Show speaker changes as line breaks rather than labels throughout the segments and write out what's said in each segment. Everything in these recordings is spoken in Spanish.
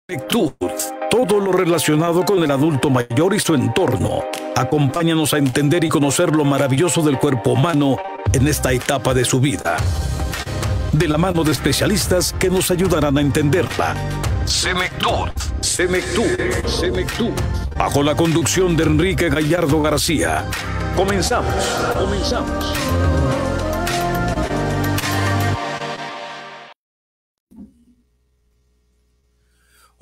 Senectud, todo lo relacionado con el adulto mayor y su entorno. Acompáñanos a entender y conocer lo maravilloso del cuerpo humano en esta etapa de su vida. De la mano de especialistas que nos ayudarán a entenderla. Senectud, Senectud, Senectud. Bajo la conducción de Enrique Gallardo García. Comenzamos.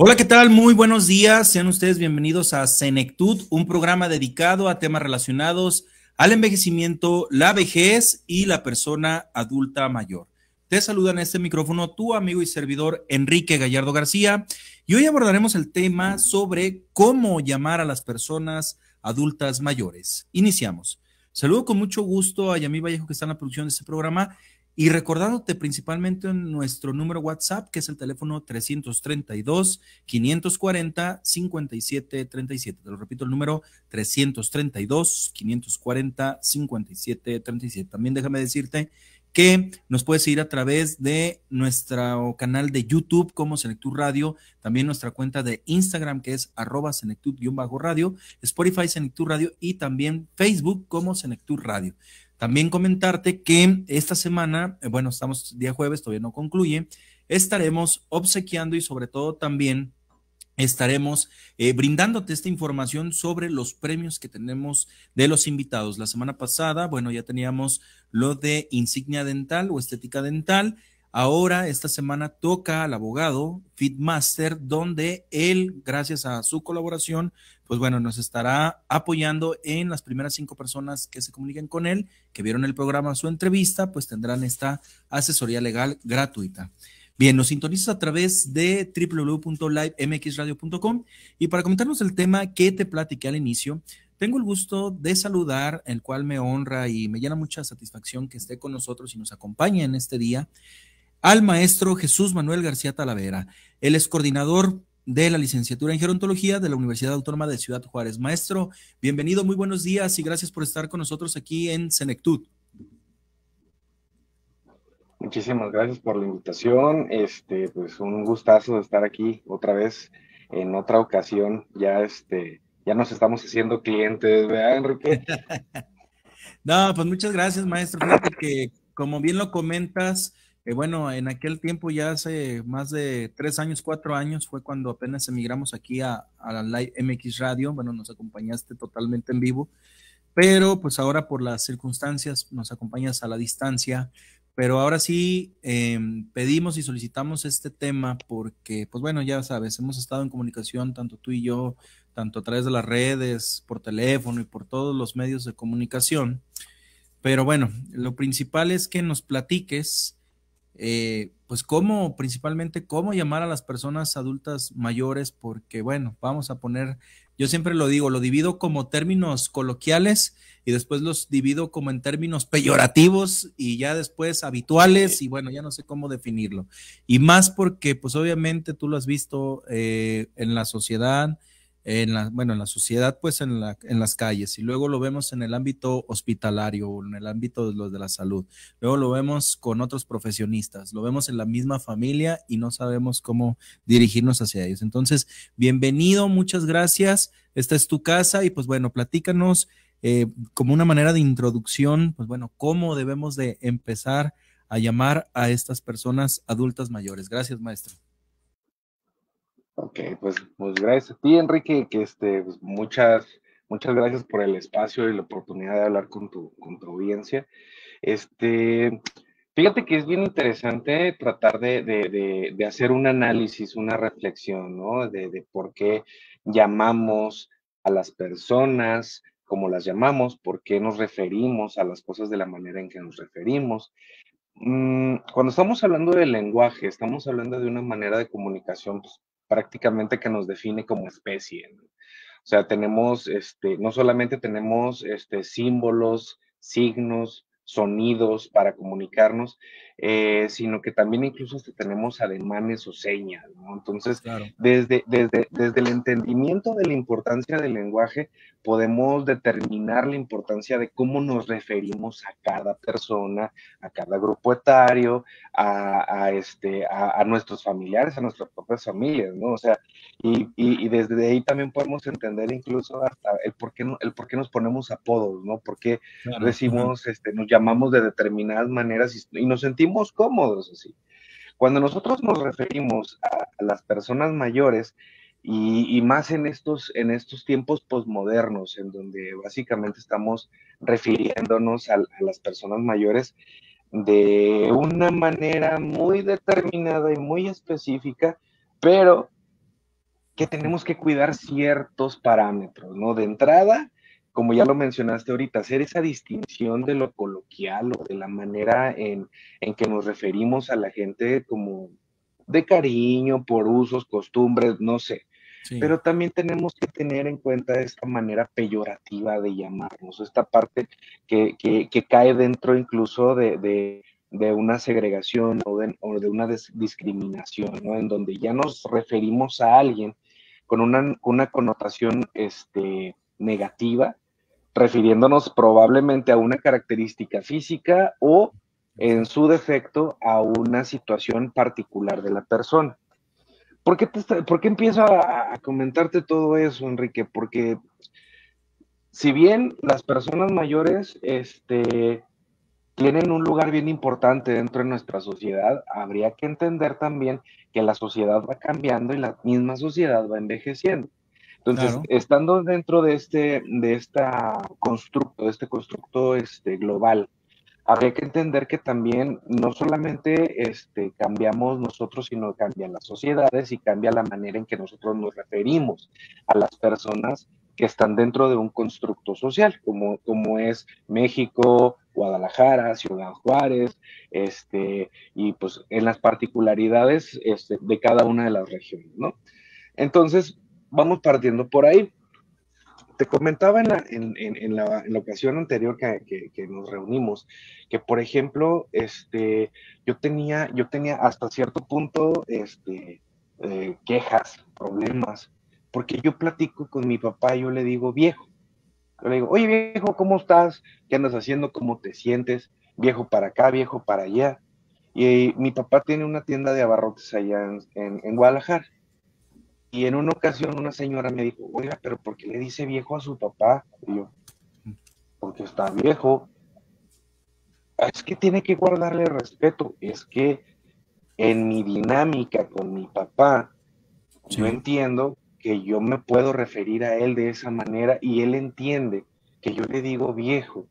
Hola, ¿qué tal? Muy buenos días. Sean ustedes bienvenidos a Senectud, un programa dedicado a temas relacionados al envejecimiento, la vejez y la persona adulta mayor. Te saluda en este micrófono tu amigo y servidor Enrique Gallardo García y hoy abordaremos el tema sobre cómo llamar a las personas adultas mayores. Iniciamos. Saludo con mucho gusto a Yamí Vallejo, que está en la producción de este programa, y recordándote principalmente en nuestro número WhatsApp, que es el teléfono 332-540-5737. Te lo repito, el número 332-540-5737. También déjame decirte que nos puedes seguir a través de nuestro canal de YouTube como Senectud Radio, también nuestra cuenta de Instagram que es @Senectud_radio, Spotify Senectud Radio y también Facebook como Senectud Radio. También comentarte que esta semana, bueno, estamos día jueves, todavía no concluye, estaremos obsequiando y sobre todo también estaremos brindándote esta información sobre los premios que tenemos de los invitados. La semana pasada, bueno, ya teníamos lo de insignia dental o estética dental. Ahora, esta semana toca al abogado Fitmaster, donde él, gracias a su colaboración, pues bueno, nos estará apoyando en las primeras 5 personas que se comuniquen con él, que vieron el programa, su entrevista, pues tendrán esta asesoría legal gratuita. Bien, nos sintonizas a través de www.livemxradio.com y para comentarnos el tema que te platiqué al inicio, tengo el gusto de saludar, el cual me honra y me llena mucha satisfacción que esté con nosotros y nos acompañe en este día, al maestro Jesús Manuel García Talavera. Él es coordinador de la licenciatura en gerontología de la Universidad Autónoma de Ciudad Juárez. Maestro, bienvenido, muy buenos días y gracias por estar con nosotros aquí en Senectud.
Muchísimas gracias por la invitación. Pues un gustazo de estar aquí otra vez en otra ocasión. Ya nos estamos haciendo clientes, ¿verdad, Enrique?
No, pues muchas gracias, maestro. Fíjate que, como bien lo comentas, bueno, en aquel tiempo, ya hace más de 3 años, 4 años, fue cuando apenas emigramos aquí a la Live MX Radio. Bueno, nos acompañaste totalmente en vivo, pero pues ahora por las circunstancias nos acompañas a la distancia. Pero ahora sí pedimos y solicitamos este tema porque, pues bueno, ya sabes, hemos estado en comunicación, tanto tú y yo, tanto a través de las redes, por teléfono y por todos los medios de comunicación. Pero bueno, lo principal es que nos platiques, pues cómo, principalmente cómo llamar a las personas adultas mayores, porque bueno, vamos a poner, yo siempre lo digo, lo divido como términos coloquiales y después los divido como en términos peyorativos y ya después habituales y bueno, ya no sé cómo definirlo. Y más porque pues obviamente tú lo has visto en la sociedad, bueno, en la sociedad, pues en las calles, y luego lo vemos en el ámbito hospitalario o en el ámbito de los de la salud, luego lo vemos con otros profesionistas, lo vemos en la misma familia y no sabemos cómo dirigirnos hacia ellos. Entonces, bienvenido, muchas gracias, esta es tu casa y pues bueno, platícanos como una manera de introducción, pues bueno, cómo debemos de empezar a llamar a estas personas adultas mayores. Gracias, maestro.
Ok, pues gracias a ti, Enrique, pues muchas gracias por el espacio y la oportunidad de hablar con tu audiencia. Este, Fíjate que es bien interesante tratar de hacer un análisis, una reflexión, ¿no? De por qué llamamos a las personas como las llamamos, por qué nos referimos a las cosas de la manera en que nos referimos. Cuando estamos hablando del lenguaje, estamos hablando de una manera de comunicación, pues, prácticamente que nos define como especie, ¿no? O sea, no solamente tenemos símbolos, signos, sonidos para comunicarnos, sino que también incluso hasta tenemos ademanes o señas, ¿no? Entonces,
Claro.
desde el entendimiento de la importancia del lenguaje, podemos determinar la importancia de cómo nos referimos a cada persona, a cada grupo etario, a nuestros familiares, a nuestras propias familias, ¿no? O sea, y desde ahí también podemos entender incluso hasta el por qué nos ponemos apodos, ¿no? Por qué
Claro.
decimos, nos llamamos de determinadas maneras y nos sentimos cómodos así. Cuando nosotros nos referimos a las personas mayores, y más en estos tiempos posmodernos, en donde básicamente estamos refiriéndonos a las personas mayores de una manera muy determinada y muy específica, pero que tenemos que cuidar ciertos parámetros, ¿no? De entrada, como ya lo mencionaste ahorita, hacer esa distinción de lo coloquial o de la manera en que nos referimos a la gente como de cariño, por usos, costumbres, no sé.
Sí.
Pero también tenemos que tener en cuenta esta manera peyorativa de llamarnos, esta parte que cae dentro incluso de una segregación o de una discriminación, ¿no? En donde ya nos referimos a alguien con una connotación negativa, refiriéndonos probablemente a una característica física o, en su defecto, a una situación particular de la persona. ¿Por qué empiezo a comentarte todo eso, Enrique? Porque si bien las personas mayores tienen un lugar bien importante dentro de nuestra sociedad, habría que entender también que la sociedad va cambiando y la misma sociedad va envejeciendo. Entonces,
Claro.
estando dentro de este constructo global, habría que entender que también no solamente cambiamos nosotros, sino cambian las sociedades y cambia la manera en que nosotros nos referimos a las personas que están dentro de un constructo social, como es México, Guadalajara, Ciudad Juárez, y pues en las particularidades de cada una de las regiones, ¿no? Entonces, vamos partiendo por ahí. Te comentaba en la ocasión anterior que nos reunimos, que por ejemplo, yo tenía hasta cierto punto quejas, problemas, porque yo platico con mi papá y yo le digo viejo. Yo le digo, oye viejo, ¿cómo estás? ¿Qué andas haciendo? ¿Cómo te sientes? Viejo para acá, viejo para allá. Y mi papá tiene una tienda de abarrotes allá en Guadalajara. Y en una ocasión una señora me dijo, oiga, pero ¿por qué le dice viejo a su papá? Y yo, porque está viejo. Es que tiene que guardarle respeto. Es que en mi dinámica con mi papá, yo
Sí.
entiendo que yo me puedo referir a él de esa manera y él entiende que yo le digo viejo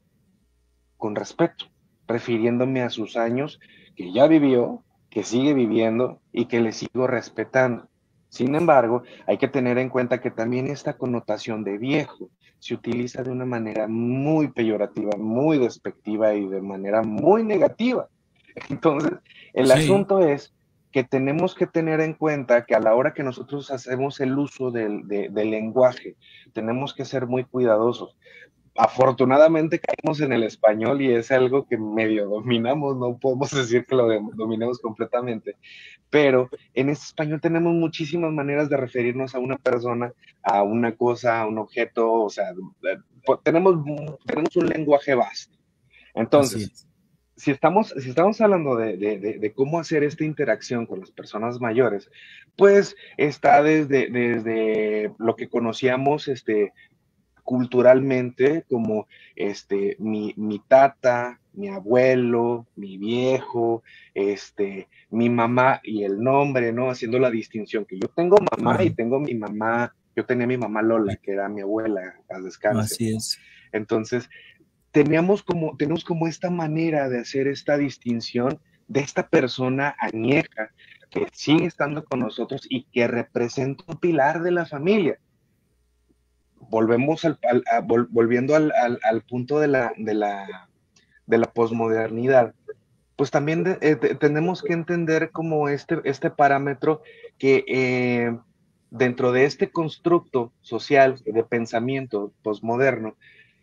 con respeto, refiriéndome a sus años que ya vivió, que sigue viviendo y que le sigo respetando. Sin embargo, hay que tener en cuenta que también esta connotación de viejo se utiliza de una manera muy peyorativa, muy despectiva y de manera muy negativa. Entonces, el
Sí.
asunto es que tenemos que tener en cuenta que a la hora que nosotros hacemos el uso del lenguaje, tenemos que ser muy cuidadosos. Afortunadamente caímos en el español y es algo que medio dominamos, no podemos decir que lo dominemos completamente, pero en ese español tenemos muchísimas maneras de referirnos a una persona, a una cosa, a un objeto, o sea, tenemos un lenguaje vasto.
Así
Entonces,
es.
si estamos hablando de cómo hacer esta interacción con las personas mayores, pues está desde lo que conocíamos, culturalmente como mi tata, mi abuelo, mi viejo, mi mamá y el nombre, ¿no? Haciendo la distinción que yo tengo mamá y
Claro.
tengo mi mamá, yo tenía mi mamá Lola, que era mi abuela, paz descanse.
Así es.
Entonces, tenemos como esta manera de hacer esta distinción de esta persona añeja que sigue estando con nosotros y que representa un pilar de la familia. Volviendo al punto de la posmodernidad, pues también tenemos que entender como este parámetro que dentro de este constructo social de pensamiento posmoderno,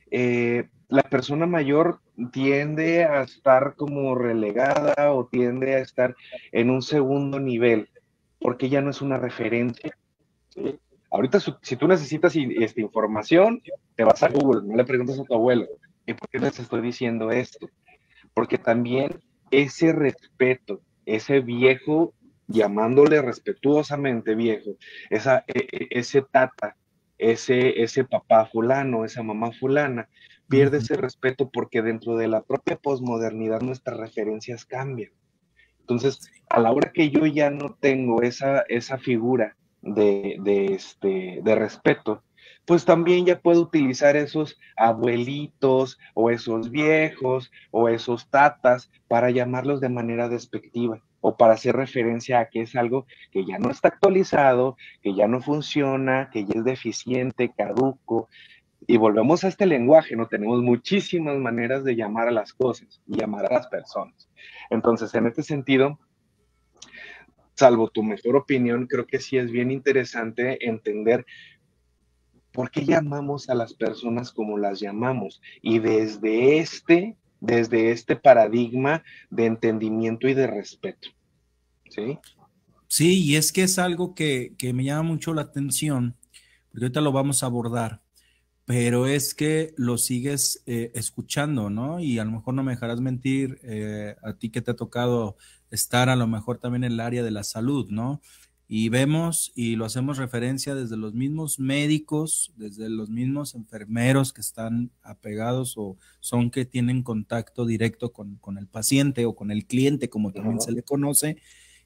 la persona mayor tiende a estar como relegada o tiende a estar en un segundo nivel, porque ya no es una referencia. ¿Sí? Ahorita, si tú necesitas información, te vas a Google, no le preguntas a tu abuelo. ¿Y por qué les estoy diciendo esto? Porque también ese respeto, ese viejo, llamándole respetuosamente viejo, ese tata, ese papá fulano, esa mamá fulana, pierde ese respeto porque dentro de la propia posmodernidad nuestras referencias cambian. Entonces, a la hora que yo ya no tengo esa figura de respeto, pues también ya puedo utilizar esos abuelitos o esos viejos o esos tatas para llamarlos de manera despectiva o para hacer referencia a que es algo que ya no está actualizado, que ya no funciona, que ya es deficiente, caduco. Y volvemos a este lenguaje, ¿no? Tenemos muchísimas maneras de llamar a las cosas y llamar a las personas. Entonces, en este sentido, salvo tu mejor opinión, creo que sí es bien interesante entender por qué llamamos a las personas como las llamamos y desde este paradigma de entendimiento y de respeto. ¿Sí?
Sí, y es que es algo que me llama mucho la atención, porque ahorita lo vamos a abordar, pero es que lo sigues escuchando, ¿no? Y a lo mejor no me dejarás mentir, a ti que te ha tocado estar a lo mejor también en el área de la salud, ¿no? Y vemos y lo hacemos referencia desde los mismos médicos, desde los mismos enfermeros que están apegados o son que tienen contacto directo con el paciente o con el cliente, como también se le conoce,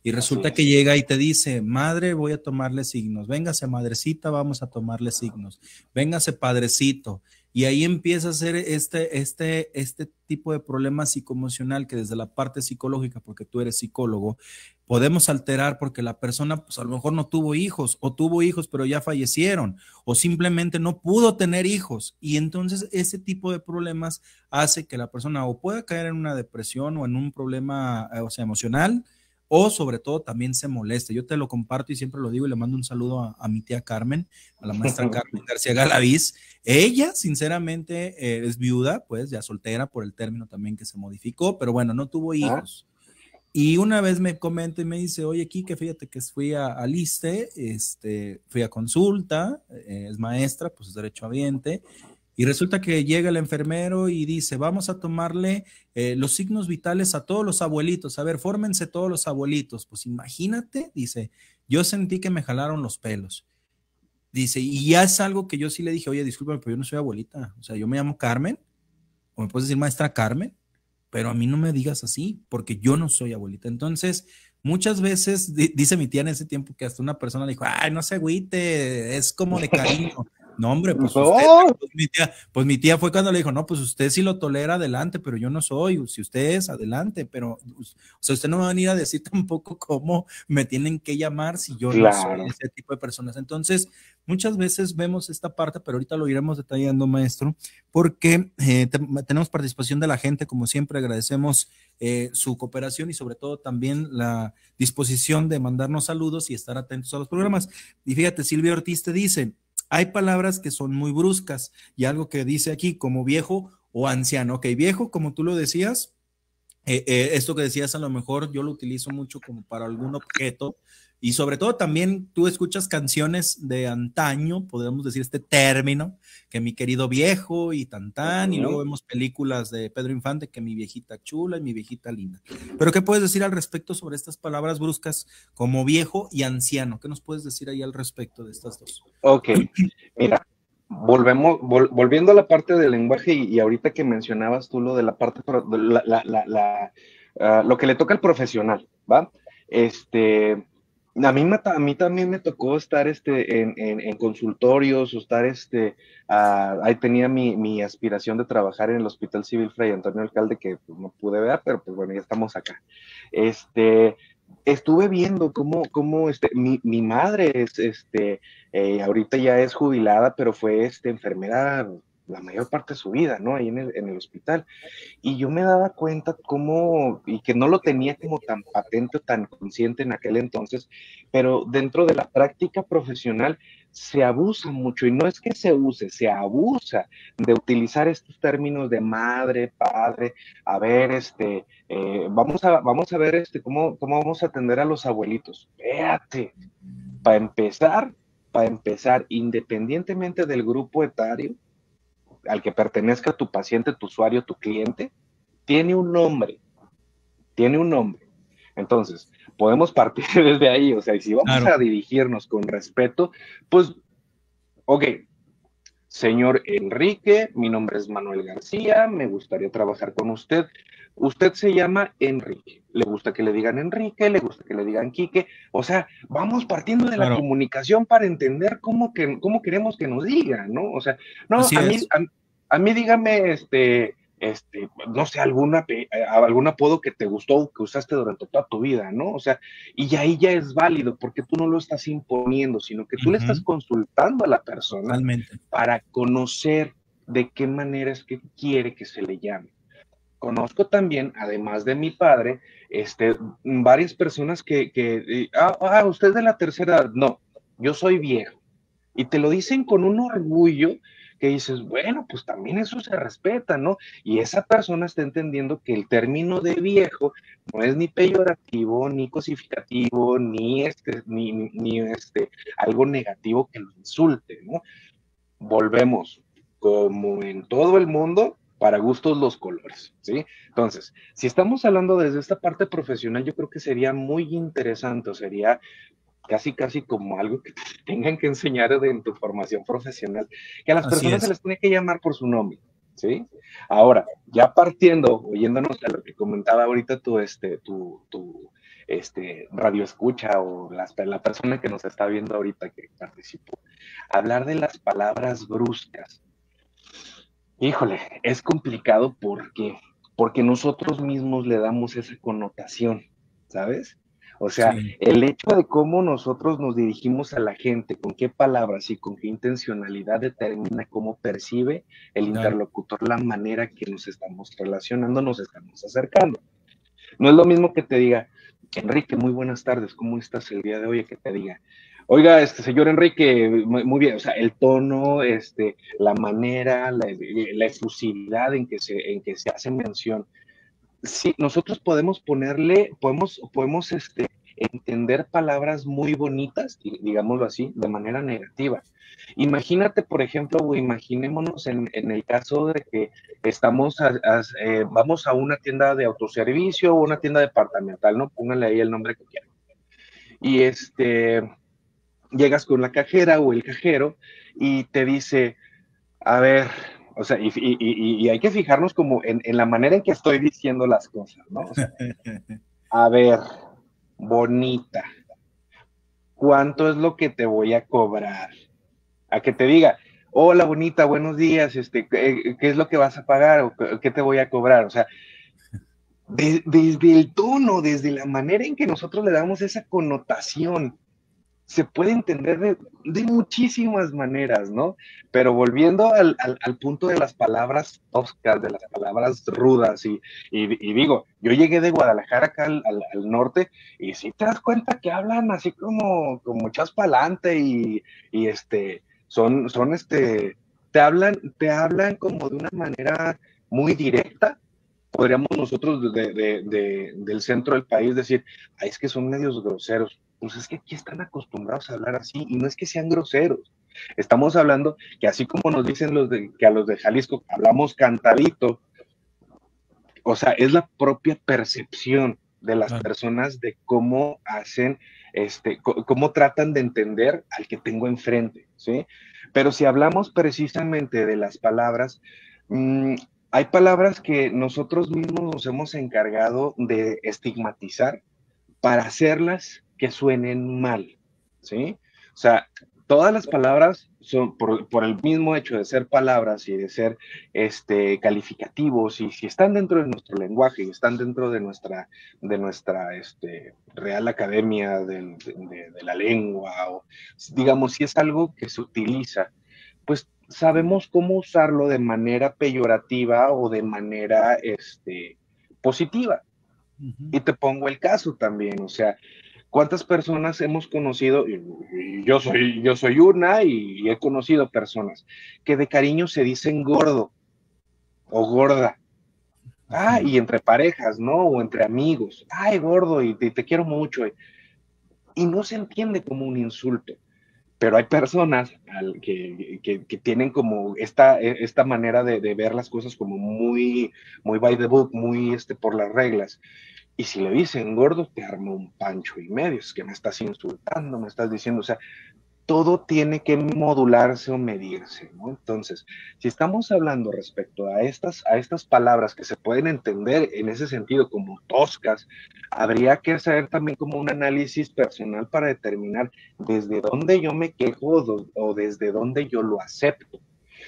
y resulta que llega y te dice, madre, voy a tomarle signos, véngase madrecita, vamos a tomarle signos, véngase padrecito, y ahí empieza a ser este tipo de problema psicoemocional que desde la parte psicológica, porque tú eres psicólogo, podemos alterar porque la persona pues a lo mejor no tuvo hijos o tuvo hijos pero ya fallecieron o simplemente no pudo tener hijos y entonces ese tipo de problemas hace que la persona o pueda caer en una depresión o en un problema, o sea, emocional, o sobre todo también se moleste. Yo te lo comparto y siempre lo digo y le mando un saludo a mi tía Carmen, a la maestra Carmen García Galaviz. Ella, sinceramente, es viuda, pues ya soltera por el término también que se modificó, pero bueno, no tuvo hijos. Y una vez me comenta y me dice, oye, Kike, fíjate que fui al ISSSTE, fui a consulta, es maestra, pues es derechohabiente, y resulta que llega el enfermero y dice, vamos a tomarle los signos vitales a todos los abuelitos. A ver, fórmense todos los abuelitos. Pues imagínate, dice, yo sentí que me jalaron los pelos. Dice, y ya es algo que yo sí le dije, oye, discúlpame, pero yo no soy abuelita. O sea, yo me llamo Carmen, o me puedes decir maestra Carmen, pero a mí no me digas así, porque yo no soy abuelita. Entonces, muchas veces, dice mi tía en ese tiempo que hasta una persona le dijo, ay, no se agüite, es como de cariño. No, hombre, pues usted, pues mi tía fue cuando le dijo, no, pues usted sí lo tolera, adelante, pero yo no soy, si usted es, adelante, pero, o sea, usted no me va a venir a decir tampoco cómo me tienen que llamar si yo no soy ese tipo de personas. Entonces, muchas veces vemos esta parte, pero ahorita lo iremos detallando, maestro, porque tenemos participación de la gente, como siempre agradecemos su cooperación y sobre todo también la disposición de mandarnos saludos y estar atentos a los programas. Y fíjate, Silvia Ortiz te dice, hay palabras que son muy bruscas y algo que dice aquí como viejo o anciano. Ok, viejo, como tú lo decías, esto que decías a lo mejor yo lo utilizo mucho como para algún objeto y sobre todo también tú escuchas canciones de antaño, podríamos decir este término, que mi querido viejo y y luego vemos películas de Pedro Infante, que mi viejita chula y mi viejita linda. Pero ¿qué puedes decir al respecto sobre estas palabras bruscas como viejo y anciano? ¿Qué nos puedes decir ahí al respecto de estas dos?
Ok, mira, volviendo a la parte del lenguaje y ahorita que mencionabas tú lo de la parte, lo que le toca al profesional, ¿va? A mí también me tocó estar en consultorios o estar ahí tenía mi aspiración de trabajar en el Hospital Civil Fray Antonio Alcalde, que pues, no pude ver, pero pues bueno, ya estamos acá. Estuve viendo cómo mi madre es ahorita ya es jubilada, pero fue enfermera la mayor parte de su vida, ¿no? Ahí en el hospital. Y yo me daba cuenta cómo, y que no lo tenía como tan patente o tan consciente en aquel entonces, pero dentro de la práctica profesional se abusa mucho, y no es que se use, se abusa de utilizar estos términos de madre, padre, a ver, vamos a ver cómo vamos a atender a los abuelitos. Espérate, para empezar, independientemente del grupo etario al que pertenezca tu paciente, tu usuario, tu cliente, tiene un nombre, tiene un nombre. Entonces, podemos partir desde ahí, o sea, y si vamos a dirigirnos con respeto, pues, ok, señor Enrique, mi nombre es Manuel García, me gustaría trabajar con usted. Usted se llama Enrique. Le gusta que le digan Enrique, le gusta que le digan Quique. O sea, vamos partiendo de la comunicación para entender cómo queremos que nos digan, ¿no? O sea, no, a mí dígame, no sé, algún apodo que te gustó o que usaste durante toda tu vida, ¿no? O sea, y ahí ya es válido porque tú no lo estás imponiendo, sino que tú le estás consultando a la persona para conocer de qué manera es que quiere que se le llame. Conozco también, además de mi padre, varias personas usted es de la tercera edad. No, yo soy viejo. Y te lo dicen con un orgullo que dices, bueno, pues también eso se respeta, ¿no? Y esa persona está entendiendo que el término de viejo no es ni peyorativo, ni cosificativo, ni algo negativo que lo insulte, ¿no? Volvemos, como en todo el mundo, para gustos los colores, ¿sí? Entonces, si estamos hablando desde esta parte profesional, yo creo que sería muy interesante, o sería casi como algo que te tengan que enseñar en tu formación profesional, que a las personas se les tiene que llamar por su nombre, ¿sí? Ahora, ya oyéndonos a lo que comentaba ahorita tu radio escucha o la persona que nos está viendo ahorita que participó, hablar de las palabras bruscas. Híjole, es complicado porque nosotros mismos le damos esa connotación, ¿sabes? O sea, el hecho de cómo nosotros nos dirigimos a la gente, con qué palabras y con qué intencionalidad determina cómo percibe el interlocutor la manera que nos estamos relacionando, nos estamos acercando. No es lo mismo que te diga, Enrique, muy buenas tardes, ¿cómo estás el día de hoy? Que te diga, oiga, señor Enrique, muy bien, o sea, el tono, la manera, la efusividad en que se hace mención. Sí, nosotros podemos entender palabras muy bonitas, digámoslo así, de manera negativa. Imagínate, por ejemplo, o imaginémonos en el caso de que vamos a una tienda de autoservicio o una tienda departamental, ¿no? Pónganle ahí el nombre que quieran. Y llegas con la cajera o el cajero y te dice, a ver, o sea, y hay que fijarnos como en la manera en que estoy diciendo las cosas, ¿no? O sea, a ver, bonita, ¿cuánto es lo que te voy a cobrar? A que te diga, hola bonita, buenos días, ¿qué es lo que vas a pagar o qué te voy a cobrar? O sea, desde el tono, desde la manera en que nosotros le damos esa connotación, se puede entender de muchísimas maneras, ¿no? Pero volviendo al punto de las palabras toscas, de las palabras rudas, y digo, yo llegué de Guadalajara acá al norte, y sí te das cuenta que hablan así como echas pa'lante, y te hablan como de una manera muy directa. Podríamos nosotros del centro del país decir, ay, es que son medios groseros. Pues es que aquí están acostumbrados a hablar así, y no es que sean groseros. Estamos hablando que así como nos dicen que a los de Jalisco hablamos cantadito, o sea, es la propia percepción de las personas de cómo hacen, cómo tratan de entender al que tengo enfrente, ¿sí? Pero si hablamos precisamente de las palabras, hay palabras que nosotros mismos nos hemos encargado de estigmatizar para hacerlas que suenen mal, ¿sí? O sea, todas las palabras son por el mismo hecho de ser palabras y de ser calificativos, y si están dentro de nuestro lenguaje y están dentro de nuestra Real Academia de la Lengua, o digamos, si es algo que se utiliza, pues sabemos cómo usarlo de manera peyorativa o de manera positiva. Y te pongo el caso también, o sea, ¿cuántas personas hemos conocido? Y yo soy una y he conocido personas que de cariño se dicen gordo o gorda. Ah, y entre parejas, ¿no? O entre amigos. Ay, gordo, y te quiero mucho. Y no se entiende como un insulto. Pero hay personas que tienen como esta manera de ver las cosas como muy by the book, muy por las reglas. Y si le dicen gordo, te arma un pancho y medio. Es que me estás insultando, me estás diciendo, o sea, todo tiene que modularse o medirse, ¿no? Entonces, si estamos hablando respecto a estas palabras que se pueden entender en ese sentido como toscas, habría que hacer también como un análisis personal para determinar desde dónde yo me quejo o desde dónde yo lo acepto.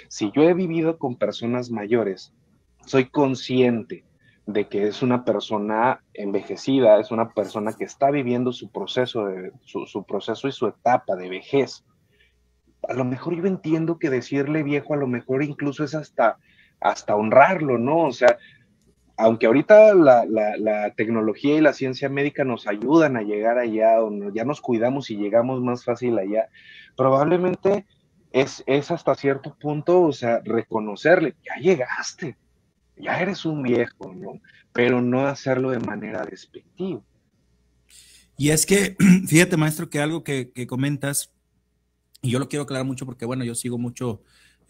Si yo he vivido con personas mayores, soy consciente de que es una persona envejecida, es una persona que está viviendo su proceso, su proceso y su etapa de vejez. A lo mejor yo entiendo que decirle viejo a lo mejor incluso es hasta honrarlo, ¿no? O sea, aunque ahorita la tecnología y la ciencia médica nos ayudan a llegar allá, ya nos cuidamos y llegamos más fácil allá, probablemente es hasta cierto punto, o sea, reconocerle, ya llegaste, ya eres un viejo, ¿no? Pero no hacerlo de manera despectiva.
Y es que, fíjate, maestro, que algo que comentas, y yo lo quiero aclarar mucho porque, bueno, yo sigo mucho,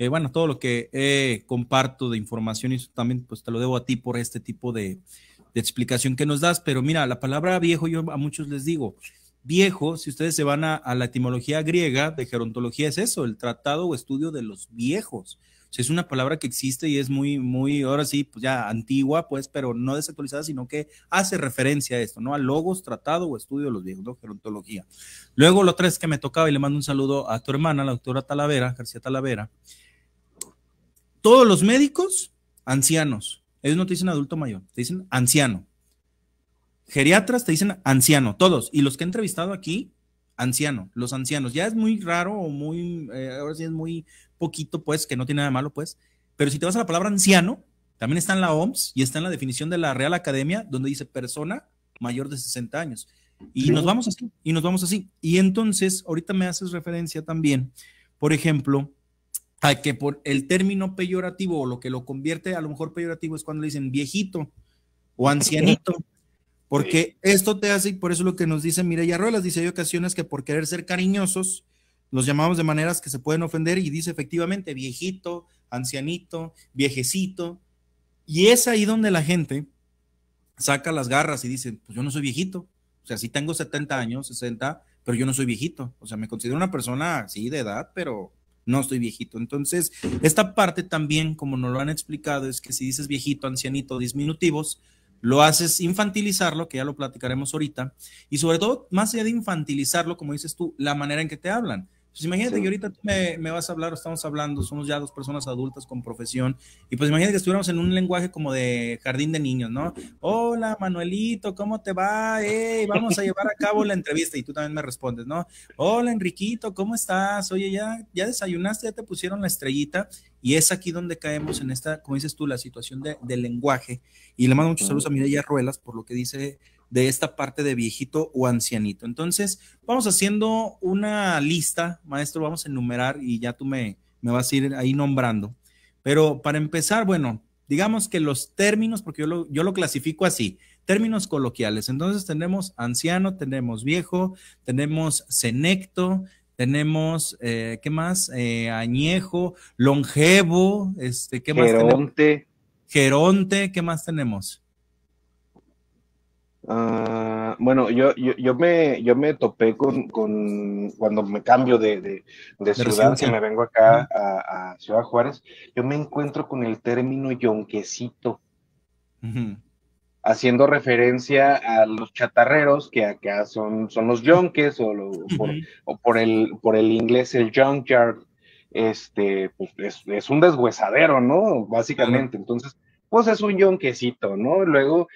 bueno, todo lo que comparto de información y eso también, pues te lo debo a ti por este tipo de explicación que nos das, pero mira, la palabra viejo, yo a muchos les digo, viejo, si ustedes se van a la etimología griega de gerontología, es eso, el tratado o estudio de los viejos. O sea, es una palabra que existe y es muy, ahora sí, pues ya antigua, pues, pero no desactualizada, sino que hace referencia a esto, ¿no? A logos, tratado o estudio de los viejos, ¿no? Gerontología. Luego, lo otra vez que me tocaba, y le mando un saludo a tu hermana, la doctora Talavera, García Talavera. Todos los médicos, ancianos. Ellos no te dicen adulto mayor, te dicen anciano. Geriatras te dicen anciano, todos. Y los que he entrevistado aquí, anciano, los ancianos. Ya es muy raro o muy, ahora sí es muy poquito, pues, que no tiene nada de malo, pues. Pero si te vas a la palabra anciano, también está en la OMS y está en la definición de la Real Academia, donde dice persona mayor de 60 años. Y nos vamos así, y nos vamos así. Y entonces, ahorita me haces referencia también, por ejemplo, a que por el término peyorativo o lo que lo convierte a lo mejor peyorativo es cuando le dicen viejito o ancianito. Porque esto te hace, y por eso lo que nos dice Mireya Ruelas, dice, hay ocasiones que por querer ser cariñosos, los llamamos de maneras que se pueden ofender, y dice efectivamente viejito, ancianito, viejecito, y es ahí donde la gente saca las garras y dice, pues yo no soy viejito, o sea, sí tengo 70 años, 60, pero yo no soy viejito, o sea, me considero una persona, sí, de edad, pero no estoy viejito. Entonces, esta parte también, como nos lo han explicado, es que si dices viejito, ancianito, diminutivos, lo haces infantilizarlo, que ya lo platicaremos ahorita, y sobre todo, más allá de infantilizarlo, como dices tú, la manera en que te hablan. Pues imagínate que ahorita tú me vas a hablar, o estamos hablando, somos ya dos personas adultas con profesión, y pues imagínate que estuviéramos en un lenguaje como de jardín de niños, ¿no? Hola, Manuelito, ¿cómo te va? Vamos a llevar a cabo la entrevista, y tú también me respondes, ¿no? Hola, Enriquito, ¿cómo estás? Oye, ¿ya desayunaste? ¿Ya te pusieron la estrellita? Y es aquí donde caemos en esta, como dices tú, la situación del lenguaje. Y le mando muchos saludos a Mireya Ruelas por lo que dice de esta parte de viejito o ancianito. Entonces, vamos haciendo una lista, maestro, vamos a enumerar y ya tú me vas a ir ahí nombrando. Pero para empezar, bueno, digamos que los términos, porque yo lo clasifico así, términos coloquiales. Entonces tenemos anciano, tenemos viejo, tenemos senecto, tenemos, ¿qué más? Añejo, longevo, ¿qué más tenemos? Geronte, ¿qué más tenemos?
Bueno, yo me topé con cuando me cambio de ciudad, que me vengo acá a Ciudad Juárez, yo me encuentro con el término yonquecito, haciendo referencia a los chatarreros, que acá son los yonques, o por el inglés el junkyard, pues es un deshuesadero, ¿no? Básicamente, claro. Entonces, pues es un yonquecito, ¿no? Luego,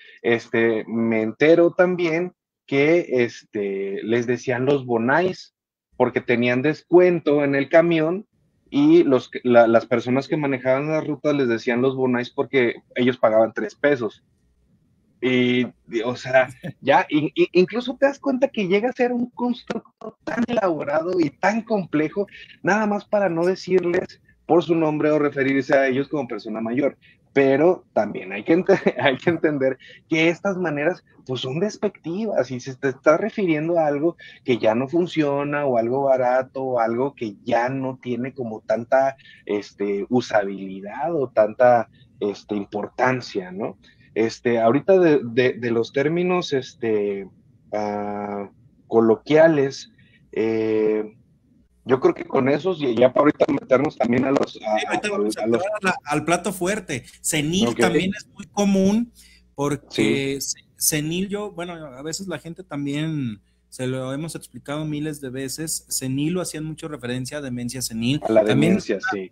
me entero también que, les decían los bonais, porque tenían descuento en el camión, y las personas que manejaban las rutas les decían los bonais porque ellos pagaban 3 pesos. O sea, ya, incluso te das cuenta que llega a ser un constructo tan elaborado y tan complejo, nada más para no decirles por su nombre o referirse a ellos como persona mayor. Pero también hay que, hay que entender que estas maneras pues son despectivas y se te está refiriendo a algo que ya no funciona o algo barato o algo que ya no tiene como tanta usabilidad o tanta importancia, ¿no? Ahorita de los términos ah, coloquiales, yo creo que con esos, ya para ahorita meternos también a los...
Sí, ahorita vamos a entrar al plato fuerte. Senil
okay.
También es muy común porque
Sí.
senil bueno, a veces la gente también, se lo hemos explicado miles de veces, senil lo hacían mucho referencia a demencia senil.
A la
También,
demencia, sí.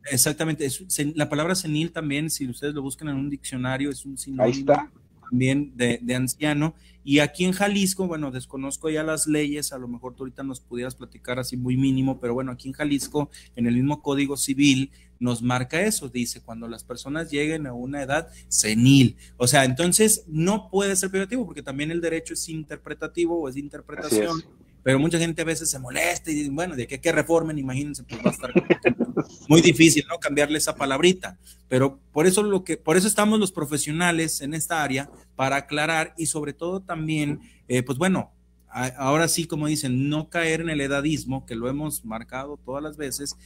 exactamente, la palabra senil también, si ustedes lo buscan en un diccionario, es un
Ahí
sinónimo
está.
también de anciano. Y aquí en Jalisco, bueno, desconozco ya las leyes, a lo mejor tú ahorita nos pudieras platicar así muy mínimo, pero bueno, aquí en Jalisco, en el mismo Código Civil, nos marca eso, dice, cuando las personas lleguen a una edad senil. O sea, entonces no puede ser peyorativo, porque también el derecho es interpretativo o es de interpretación, pero mucha gente a veces se molesta y bueno, de que reformen, imagínense, pues va a estar muy difícil, ¿no? Cambiarle esa palabrita. Pero por eso estamos los profesionales en esta área, para aclarar y sobre todo también, pues bueno, ahora sí, como dicen, no caer en el edadismo, que lo hemos marcado todas las veces,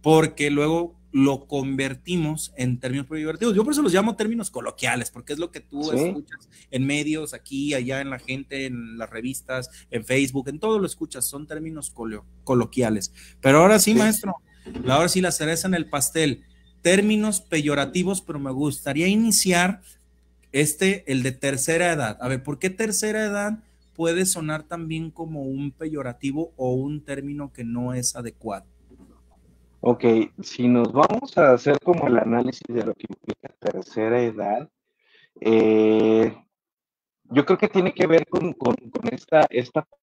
porque luego lo convertimos en términos peyorativos. Yo por eso los llamo términos coloquiales, porque es lo que tú escuchas en medios, aquí, allá, en la gente, en las revistas, en Facebook, en todo lo escuchas, son términos coloquiales. Pero ahora sí, maestro, ahora sí la cereza en el pastel, términos peyorativos, pero me gustaría iniciar el de tercera edad. A ver, ¿por qué tercera edad puede sonar también como un peyorativo o un término que no es adecuado?
Ok, si nos vamos a hacer como el análisis de lo que implica tercera edad, yo creo que tiene que ver con esta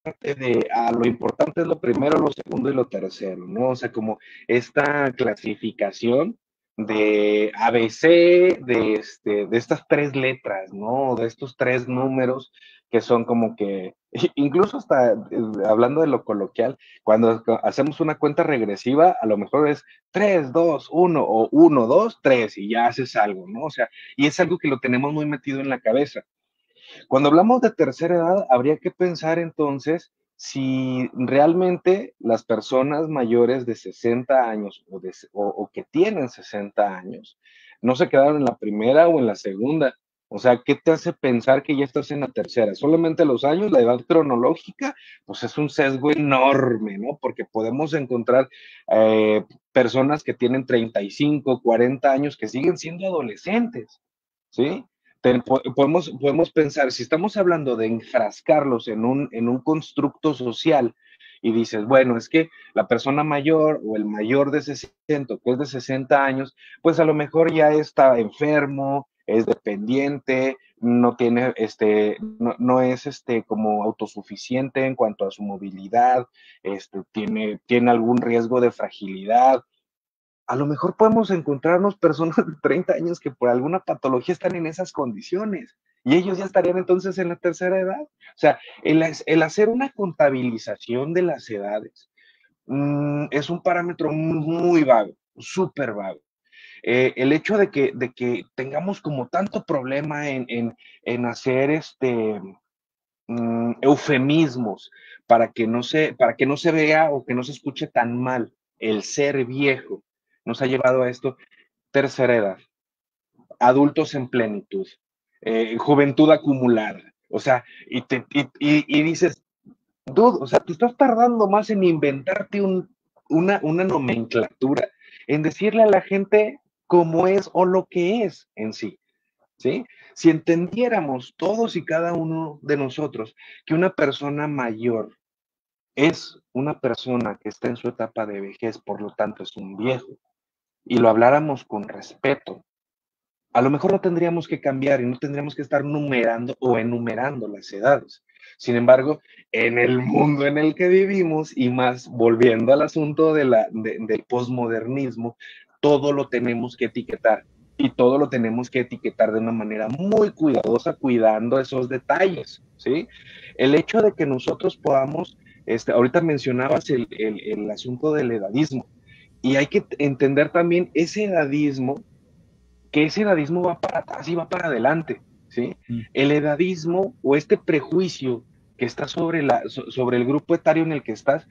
parte de lo importante es lo primero, lo segundo y lo tercero, ¿no? O sea, como esta clasificación de ABC, de estas 3 letras, ¿no? De estos 3 números que son como que, incluso hasta hablando de lo coloquial, cuando hacemos una cuenta regresiva, a lo mejor es 3, 2, 1 o 1, 2, 3 y ya haces algo, ¿no? O sea, y es algo que lo tenemos muy metido en la cabeza. Cuando hablamos de tercera edad, habría que pensar entonces si realmente las personas mayores de 60 años o que tienen 60 años no se quedaron en la primera o en la segunda. O sea, ¿qué te hace pensar que ya estás en la tercera? Solamente los años, la edad cronológica, pues es un sesgo enorme, ¿no? Porque podemos encontrar personas que tienen 35, 40 años que siguen siendo adolescentes, ¿sí? Podemos pensar, si estamos hablando de enfrascarlos en un constructo social y dices, bueno, es que la persona mayor o el mayor de 60, que es de 60 años, pues a lo mejor ya está enfermo, es dependiente, no tiene, no es como autosuficiente en cuanto a su movilidad, tiene algún riesgo de fragilidad. A lo mejor podemos encontrarnos personas de 30 años que por alguna patología están en esas condiciones y ellos ya estarían entonces en la tercera edad. O sea, el hacer una contabilización de las edades es un parámetro muy vago, súper vago. El hecho de que tengamos como tanto problema en hacer eufemismos para que no se vea o que no se escuche tan mal el ser viejo, nos ha llevado a esto. Tercera edad, adultos en plenitud, juventud acumulada, o sea, y dices, dude, o sea, tú estás tardando más en inventarte una nomenclatura, en decirle a la gente cómo es o lo que es en sí, ¿sí? Si entendiéramos todos y cada uno de nosotros que una persona mayor es una persona que está en su etapa de vejez, por lo tanto es un viejo, y lo habláramos con respeto, a lo mejor no tendríamos que cambiar y no tendríamos que estar numerando o enumerando las edades. Sin embargo, en el mundo en el que vivimos, y más volviendo al asunto del posmodernismo, todo lo tenemos que etiquetar. Y todo lo tenemos que etiquetar de una manera muy cuidadosa, cuidando esos detalles, ¿sí? El hecho de que nosotros podamos, ahorita mencionabas el asunto del edadismo, y hay que entender también ese edadismo, que ese edadismo va para atrás y va para adelante, ¿sí? El edadismo o este prejuicio que está sobre el grupo etario en el que estás,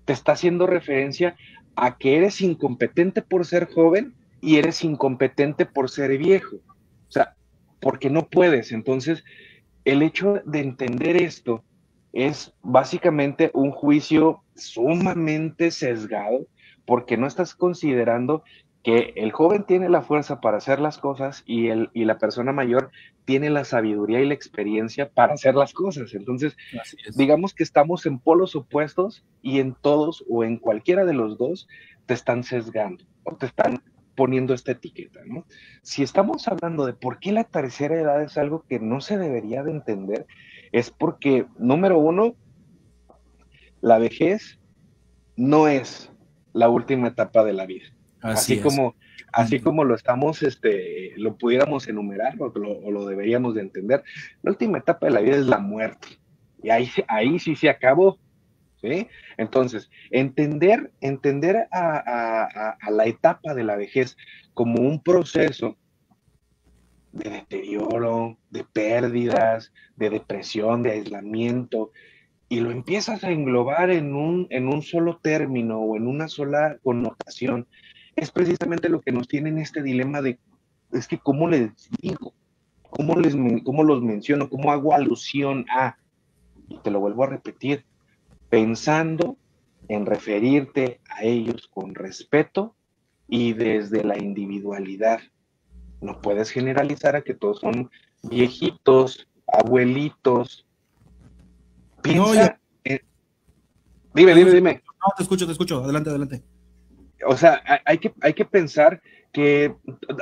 te está haciendo referencia a que eres incompetente por ser joven y eres incompetente por ser viejo. O sea, porque no puedes. Entonces, el hecho de entender esto es básicamente un juicio sumamente sesgado, porque no estás considerando que el joven tiene la fuerza para hacer las cosas y la persona mayor tiene la sabiduría y la experiencia para hacer las cosas. Entonces, digamos que estamos en polos opuestos y en todos o en cualquiera de los dos te están sesgando o te están poniendo esta etiqueta, ¿no? Si estamos hablando de por qué la tercera edad es algo que no se debería de entender, es porque, número uno, la vejez no es la última etapa de la vida. Así como lo estamos, lo pudiéramos enumerar o lo deberíamos de entender, la última etapa de la vida es la muerte. Y ahí sí se acabó, ¿sí? Entonces, entender a la etapa de la vejez como un proceso de deterioro, de pérdidas, de depresión, de aislamiento, y lo empiezas a englobar en un solo término o en una sola connotación, es precisamente lo que nos tiene en este dilema de, es que ¿cómo les digo? ¿Cómo los menciono? ¿Cómo hago alusión a? Y te lo vuelvo a repetir, pensando en referirte a ellos con respeto y desde la individualidad. No puedes generalizar a que todos son viejitos, abuelitos. Piensa. Dime.
No, te escucho. Adelante.
O sea, hay que pensar que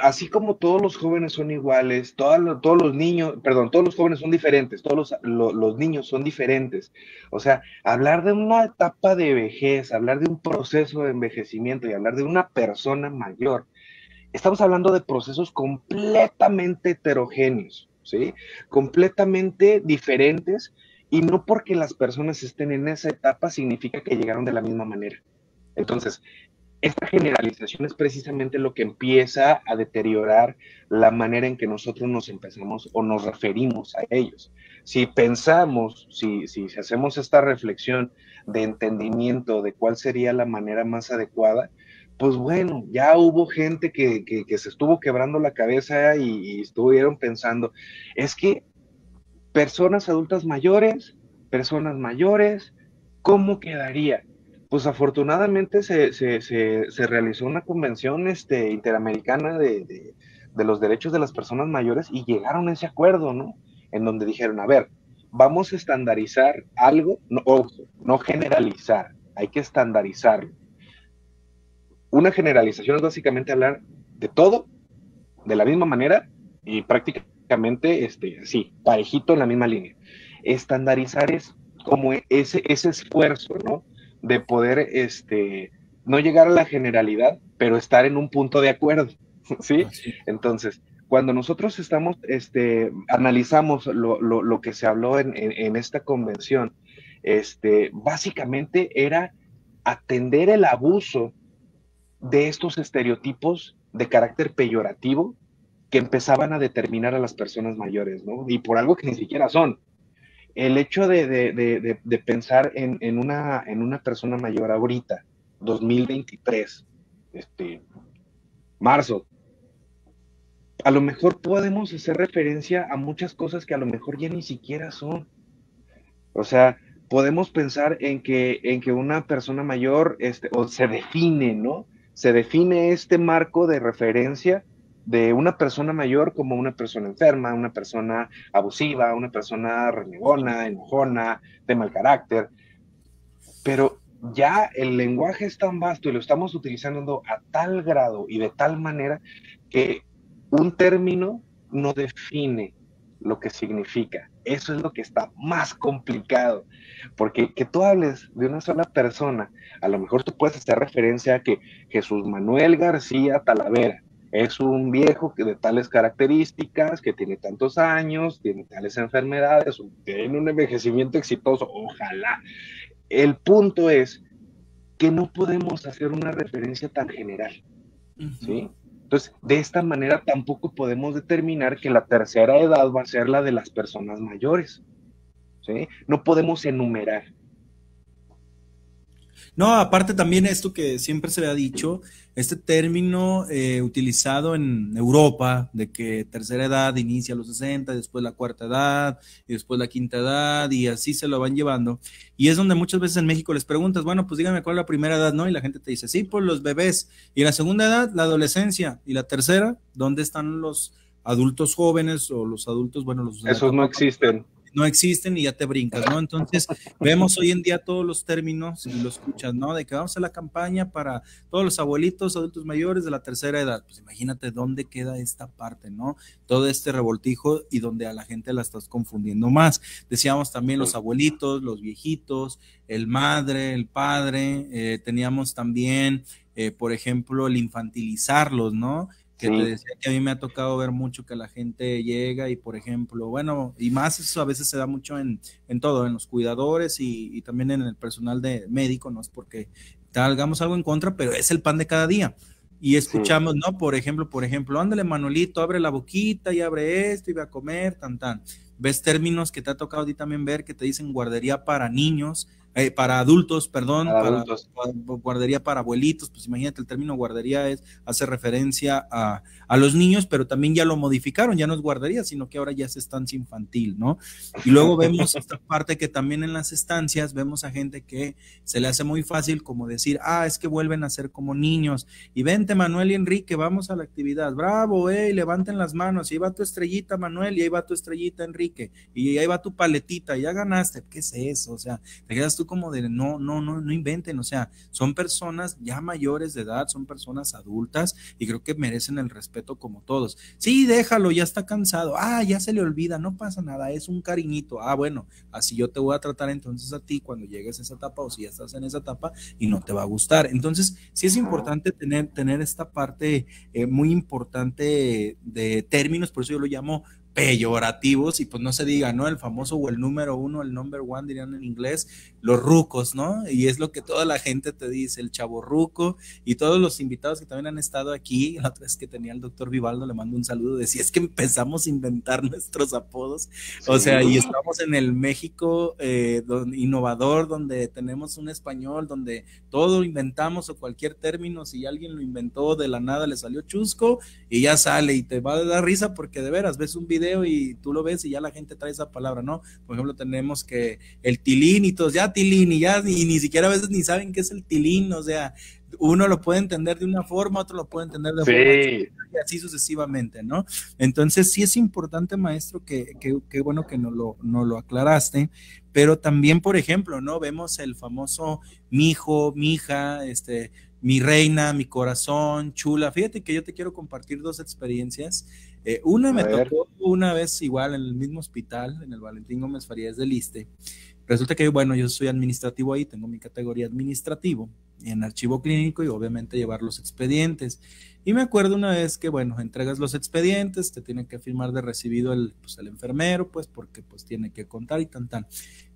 así como todos los jóvenes son iguales, todos los jóvenes son diferentes, todos los niños son diferentes. O sea, hablar de una etapa de vejez, hablar de un proceso de envejecimiento y hablar de una persona mayor, estamos hablando de procesos completamente heterogéneos, ¿sí? Completamente diferentes, y no porque las personas estén en esa etapa significa que llegaron de la misma manera. Entonces, esta generalización es precisamente lo que empieza a deteriorar la manera en que nosotros nos empezamos o nos referimos a ellos. Si pensamos, si hacemos esta reflexión de entendimiento de cuál sería la manera más adecuada, pues bueno, ya hubo gente que se estuvo quebrando la cabeza y estuvieron pensando, es que personas adultas mayores, ¿cómo quedaría? Pues afortunadamente se realizó una convención interamericana de los derechos de las personas mayores y llegaron a ese acuerdo, ¿no? En donde dijeron, a ver, vamos a estandarizar algo, no, ojo, no generalizar, hay que estandarizarlo. Una generalización es básicamente hablar de todo de la misma manera y prácticamente así, parejito en la misma línea. Estandarizar es como ese esfuerzo, ¿no? De poder no llegar a la generalidad, pero estar en un punto de acuerdo, ¿sí? Entonces, cuando nosotros analizamos lo que se habló en esta convención, básicamente era atender el abuso de estos estereotipos de carácter peyorativo que empezaban a determinar a las personas mayores, ¿no? Y por algo que ni siquiera son. El hecho de pensar en una persona mayor ahorita, 2023, marzo, a lo mejor podemos hacer referencia a muchas cosas que a lo mejor ya ni siquiera son. O sea, podemos pensar en que una persona mayor, o se define, ¿no? Se define este marco de referencia de una persona mayor como una persona enferma, una persona abusiva, una persona renegona, enojona, de mal carácter. Pero ya el lenguaje es tan vasto y lo estamos utilizando a tal grado y de tal manera que un término no define lo que significa. Eso es lo que está más complicado, porque que tú hables de una sola persona, a lo mejor tú puedes hacer referencia a que Jesús Manuel García Talavera es un viejo que de tales características, que tiene tantos años, tiene tales enfermedades, tiene un envejecimiento exitoso, ojalá. El punto es que no podemos hacer una referencia tan general, ¿sí? Entonces, de esta manera tampoco podemos determinar que la tercera edad va a ser la de las personas mayores, ¿sí? No podemos enumerar.
No, aparte también esto que siempre se ha dicho, este término utilizado en Europa, de que tercera edad inicia a los 60, después la cuarta edad, y después la quinta edad, y así se lo van llevando. Y es donde muchas veces en México les preguntas, bueno, pues dígame cuál es la primera edad, ¿no? Y la gente te dice, sí, pues los bebés. Y la segunda edad, la adolescencia. Y la tercera, ¿dónde están los adultos jóvenes o los adultos, bueno, los...
Esos no existen.
No existen y ya te brincas, ¿no? Entonces, vemos hoy en día todos los términos y lo escuchas, ¿no? De que vamos a la campaña para todos los abuelitos, adultos mayores de la tercera edad. Pues imagínate dónde queda esta parte, ¿no? Todo este revoltijo y donde a la gente la estás confundiendo más. Decíamos también los abuelitos, los viejitos, el madre, el padre, teníamos también, por ejemplo, el infantilizarlos, ¿no? Que te decía que a mí me ha tocado ver mucho que la gente llega y, por ejemplo, bueno, y más eso a veces se da mucho en todo, en los cuidadores y también en el personal de médico, no es porque hagamos algo en contra, pero es el pan de cada día. Y escuchamos, ¿no? Por ejemplo, ándale, Manuelito, abre la boquita y abre esto y va a comer, tan. Ves términos que te ha tocado a ti también ver que te dicen guardería para niños, para adultos, perdón, para guardería para abuelitos. Pues imagínate, el término guardería hace referencia a los niños, pero también ya lo modificaron, ya no es guardería, sino que ahora ya es estancia infantil, ¿no? Y luego vemos esta parte que también en las estancias vemos a gente que se le hace muy fácil como decir, es que vuelven a ser como niños, y vente Manuel y Enrique, vamos a la actividad, bravo, levanten las manos, y ahí va tu estrellita Manuel, y ahí va tu estrellita Enrique, y ahí va tu paletita, ya ganaste. ¿Qué es eso? O sea, te quedas tú como de no inventen, o sea, son personas ya mayores de edad, son personas adultas y creo que merecen el respeto como todos. Sí, déjalo, ya está cansado, ya se le olvida, no pasa nada, es un cariñito. Bueno, así yo te voy a tratar entonces a ti cuando llegues a esa etapa, o si ya estás en esa etapa y no te va a gustar. Entonces, sí es importante tener esta parte muy importante de términos, por eso yo lo llamo peyorativos, y pues no se diga, ¿no? El famoso o el número uno, el number one, dirían en inglés, los rucos, ¿no? Y es lo que toda la gente te dice, el chavo ruco, y todos los invitados que también han estado aquí. La otra vez que tenía el doctor Vivaldo, le mando un saludo, decía, es que empezamos a inventar nuestros apodos, o sea, y estamos en el México innovador, donde tenemos un español, donde todo inventamos, o cualquier término, si alguien lo inventó de la nada, le salió chusco, y ya sale, y te va a dar risa, porque de veras, ves un video y tú lo ves y ya la gente trae esa palabra, ¿no? Por ejemplo, tenemos que el tilín y todos, ya tilín, y ni siquiera a veces ni saben qué es el tilín, o sea, uno lo puede entender de una forma, otro lo puede entender de forma, y así sucesivamente, ¿no? Entonces sí es importante, maestro, que bueno que no lo aclaraste, pero también, por ejemplo, ¿no? Vemos el famoso mijo, mija, mi reina, mi corazón, chula. Fíjate que yo te quiero compartir dos experiencias. Una me tocó una vez igual en el mismo hospital, en el Valentín Gómez Farías del ISSSTE. Resulta que, bueno, yo soy administrativo ahí, tengo mi categoría administrativo en archivo clínico y obviamente llevar los expedientes. Y me acuerdo una vez que, bueno, entregas los expedientes, te tienen que firmar de recibido el enfermero, pues, porque pues tiene que contar y tan.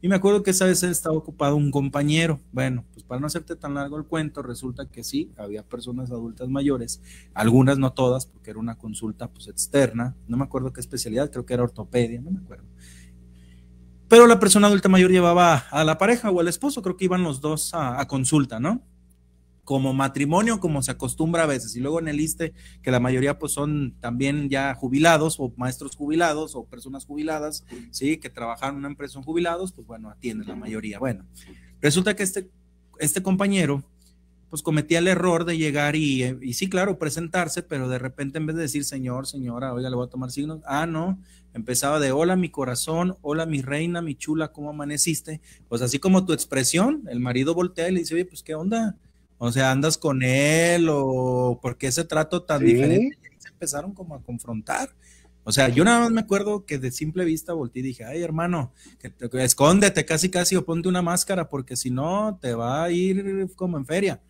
Y me acuerdo que esa vez estaba ocupado un compañero. Bueno, pues para no hacerte tan largo el cuento, resulta que sí, había personas adultas mayores, algunas, no todas, porque era una consulta pues externa, no me acuerdo qué especialidad, creo que era ortopedia, no me acuerdo. Pero la persona adulta mayor llevaba a la pareja o al esposo, creo que iban los dos a consulta, ¿no? Como matrimonio, como se acostumbra a veces, y luego en el ISSSTE, que la mayoría pues son también ya jubilados, o maestros jubilados, o personas jubiladas, sí, que trabajaron en una empresa, son jubilados, pues bueno, atienden la mayoría. Bueno, resulta que este compañero pues cometía el error de llegar y sí, claro, presentarse, pero de repente en vez de decir señor, señora, oiga, le voy a tomar signos, no, empezaba de hola mi corazón, hola mi reina, mi chula, ¿cómo amaneciste? Pues así como tu expresión, el marido voltea y le dice, oye, pues ¿qué onda? O sea, ¿andas con él o por qué ese trato tan diferente? Y se empezaron como a confrontar. O sea, yo nada más me acuerdo que de simple vista volteé y dije, ay, hermano, que escóndete casi casi o ponte una máscara porque si no te va a ir como en feria.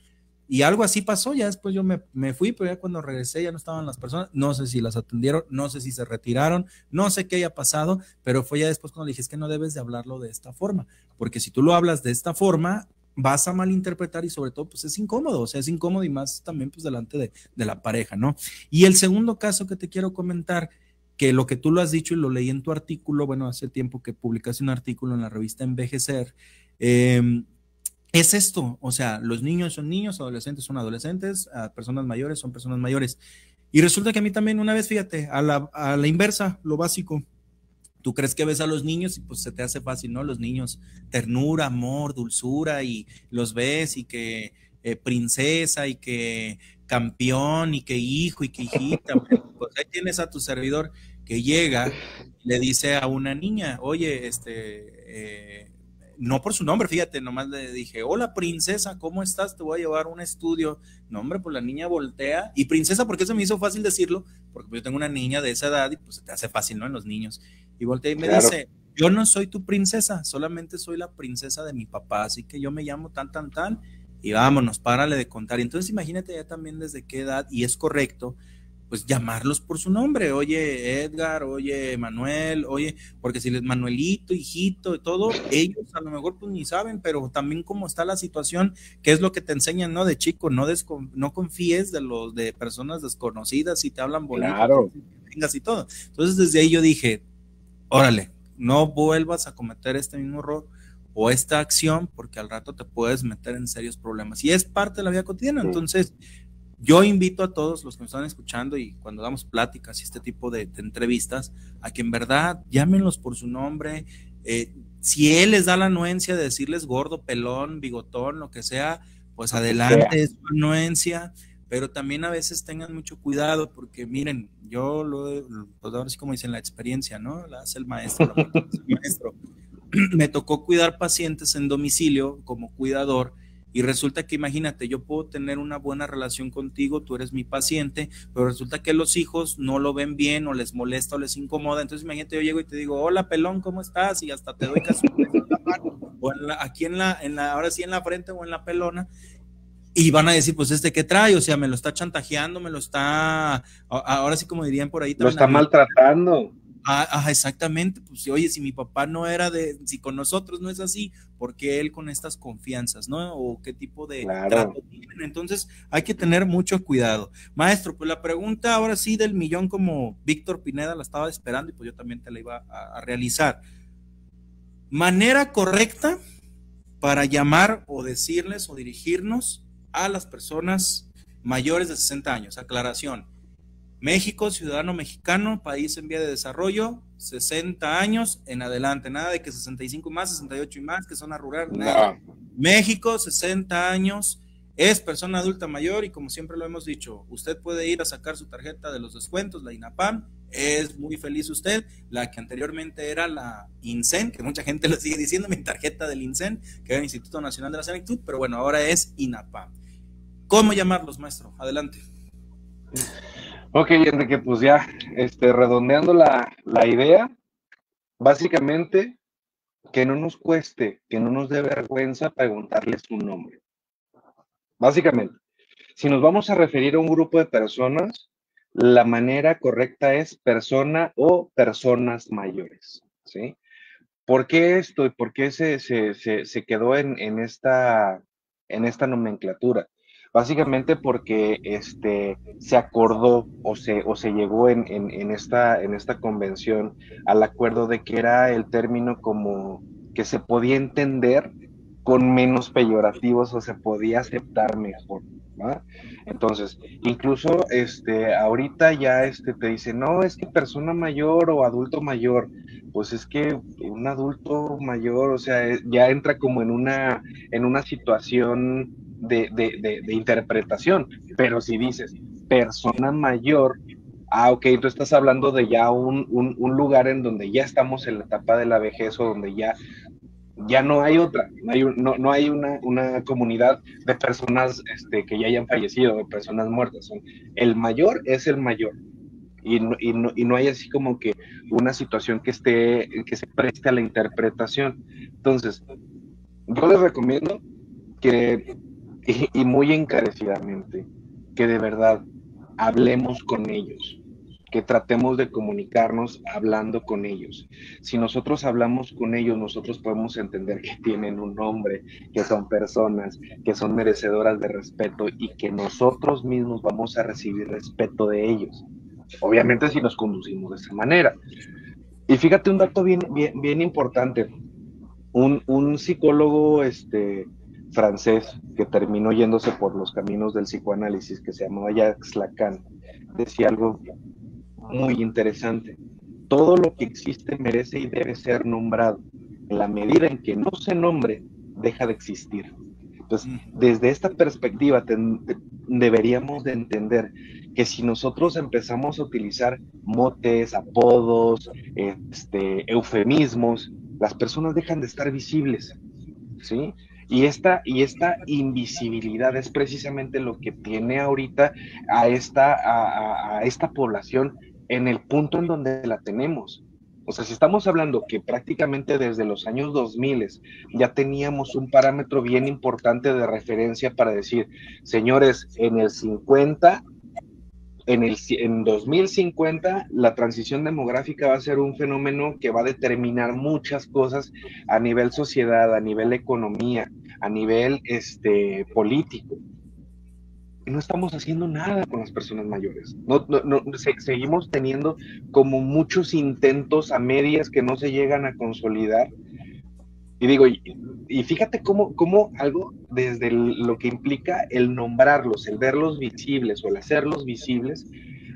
Y algo así pasó, ya después yo me fui, pero ya cuando regresé ya no estaban las personas, no sé si las atendieron, no sé si se retiraron, no sé qué haya pasado, pero fue ya después cuando le dije, es que no debes de hablarlo de esta forma, porque si tú lo hablas de esta forma, vas a malinterpretar y sobre todo, pues es incómodo, o sea, es incómodo y más también pues delante de la pareja, ¿no? Y el segundo caso que te quiero comentar, que lo que tú lo has dicho y lo leí en tu artículo, bueno, hace tiempo que publicaste un artículo en la revista Envejecer, es esto, o sea, los niños son niños, adolescentes son adolescentes, personas mayores son personas mayores. Y resulta que a mí también una vez, fíjate, a la inversa, lo básico, tú crees que ves a los niños y pues se te hace fácil, ¿no? Los niños, ternura, amor, dulzura, y los ves y que princesa y que campeón y que hijo y que hijita, pues ahí tienes a tu servidor que llega, le dice a una niña, oye, no por su nombre, fíjate, nomás le dije, hola princesa, ¿cómo estás? Te voy a llevar a un estudio. No, hombre, pues la niña voltea, y princesa, ¿por qué se me hizo fácil decirlo? Porque yo tengo una niña de esa edad y pues se te hace fácil, ¿no? En los niños. Y voltea y me dice, yo no soy tu princesa, solamente soy la princesa de mi papá, así que yo me llamo tan, tan, tan, y vámonos, párale de contar. Y entonces imagínate ya también desde qué edad, y es correcto, pues llamarlos por su nombre, oye Edgar, oye Manuel, oye, porque si les Manuelito, hijito y todo, ellos a lo mejor pues ni saben, pero también cómo está la situación, qué es lo que te enseñan, ¿no? De chico, no confíes de personas desconocidas y te hablan bonito,
claro,
y todo. Entonces desde ahí yo dije, órale, no vuelvas a cometer este mismo error o esta acción, porque al rato te puedes meter en serios problemas. Y es parte de la vida cotidiana, entonces yo invito a todos los que me están escuchando y cuando damos pláticas y este tipo de entrevistas, a que en verdad llámenlos por su nombre. Si él les da la anuencia de decirles gordo, pelón, bigotón, lo que sea, pues adelante, es su anuencia, pero también a veces tengan mucho cuidado porque miren, yo pues ahora sí como dicen la experiencia, ¿no? La hace el maestro, me tocó cuidar pacientes en domicilio como cuidador. Y resulta que imagínate, yo puedo tener una buena relación contigo, tú eres mi paciente, pero resulta que los hijos no lo ven bien o les molesta o les incomoda. Entonces imagínate, yo llego y te digo, hola pelón, ¿cómo estás? Y hasta te doy casi un beso en la mano, o aquí ahora sí en la frente o en la pelona. Y van a decir, pues ¿qué trae? O sea, me lo está chantajeando, ahora sí como dirían por ahí.
Lo está maltratando.
Exactamente, pues oye, si mi papá no era si con nosotros no es así, ¿por qué él con estas confianzas, no? O qué tipo de trato tienen. Entonces hay que tener mucho cuidado. Maestro, pues la pregunta ahora sí del millón, como Víctor Pineda la estaba esperando y pues yo también te la iba a realizar. Manera correcta para llamar o decirles o dirigirnos a las personas mayores de 60 años. Aclaración. México, ciudadano mexicano, país en vía de desarrollo, 60 años en adelante, nada de que 65 más, 68 y más, que zona rural, nada. No. México, 60 años, es persona adulta mayor y como siempre lo hemos dicho, usted puede ir a sacar su tarjeta de los descuentos, la INAPAM, es muy feliz usted, la que anteriormente era la INSEN, que mucha gente le sigue diciendo, mi tarjeta del INSEN, que era el Instituto Nacional de la Senectud, pero bueno, ahora es INAPAM. ¿Cómo llamarlos, maestro? Adelante.
Ok, Enrique, pues ya, redondeando la idea, básicamente, que no nos cueste, que no nos dé vergüenza preguntarles su nombre. Básicamente, si nos vamos a referir a un grupo de personas, la manera correcta es persona o personas mayores, ¿sí? ¿Por qué esto y por qué se quedó en esta nomenclatura? Básicamente porque se acordó o se llegó en esta convención al acuerdo de que era el término como que se podía entender con menos peyorativos o se podía aceptar mejor, ¿no? Entonces, incluso ahorita ya te dice, no, es que persona mayor o adulto mayor, pues es que un adulto mayor, o sea, ya entra como en una situación de interpretación, pero si dices persona mayor, ok, tú estás hablando de ya un lugar en donde ya estamos en la etapa de la vejez o donde ya no hay otra, no hay una comunidad de personas que ya hayan fallecido, de personas muertas. El mayor es el mayor. y no hay así como que una situación que se preste a la interpretación. Entonces, yo les recomiendo que, y muy encarecidamente, que de verdad hablemos con ellos, que tratemos de comunicarnos hablando con ellos. Si nosotros hablamos con ellos, nosotros podemos entender que tienen un nombre, que son personas, que son merecedoras de respeto y que nosotros mismos vamos a recibir respeto de ellos. Obviamente si nos conducimos de esa manera. Y fíjate un dato bien importante. Un psicólogo francés que terminó yéndose por los caminos del psicoanálisis, que se llamaba Jacques Lacan, decía algo muy interesante. Todo lo que existe merece y debe ser nombrado. En la medida en que no se nombre, deja de existir. Entonces, desde esta perspectiva deberíamos de entender que si nosotros empezamos a utilizar motes, apodos, eufemismos, las personas dejan de estar visibles, ¿sí? Y esta invisibilidad es precisamente lo que tiene ahorita a esta población en el punto en donde la tenemos. O sea, si estamos hablando que prácticamente desde los años 2000 ya teníamos un parámetro bien importante de referencia para decir, señores, en 2050 la transición demográfica va a ser un fenómeno que va a determinar muchas cosas a nivel sociedad, a nivel economía, a nivel político. No estamos haciendo nada con las personas mayores. Seguimos teniendo como muchos intentos a medias que no se llegan a consolidar. Y digo, y fíjate cómo algo desde lo que implica el nombrarlos, el verlos visibles o el hacerlos visibles,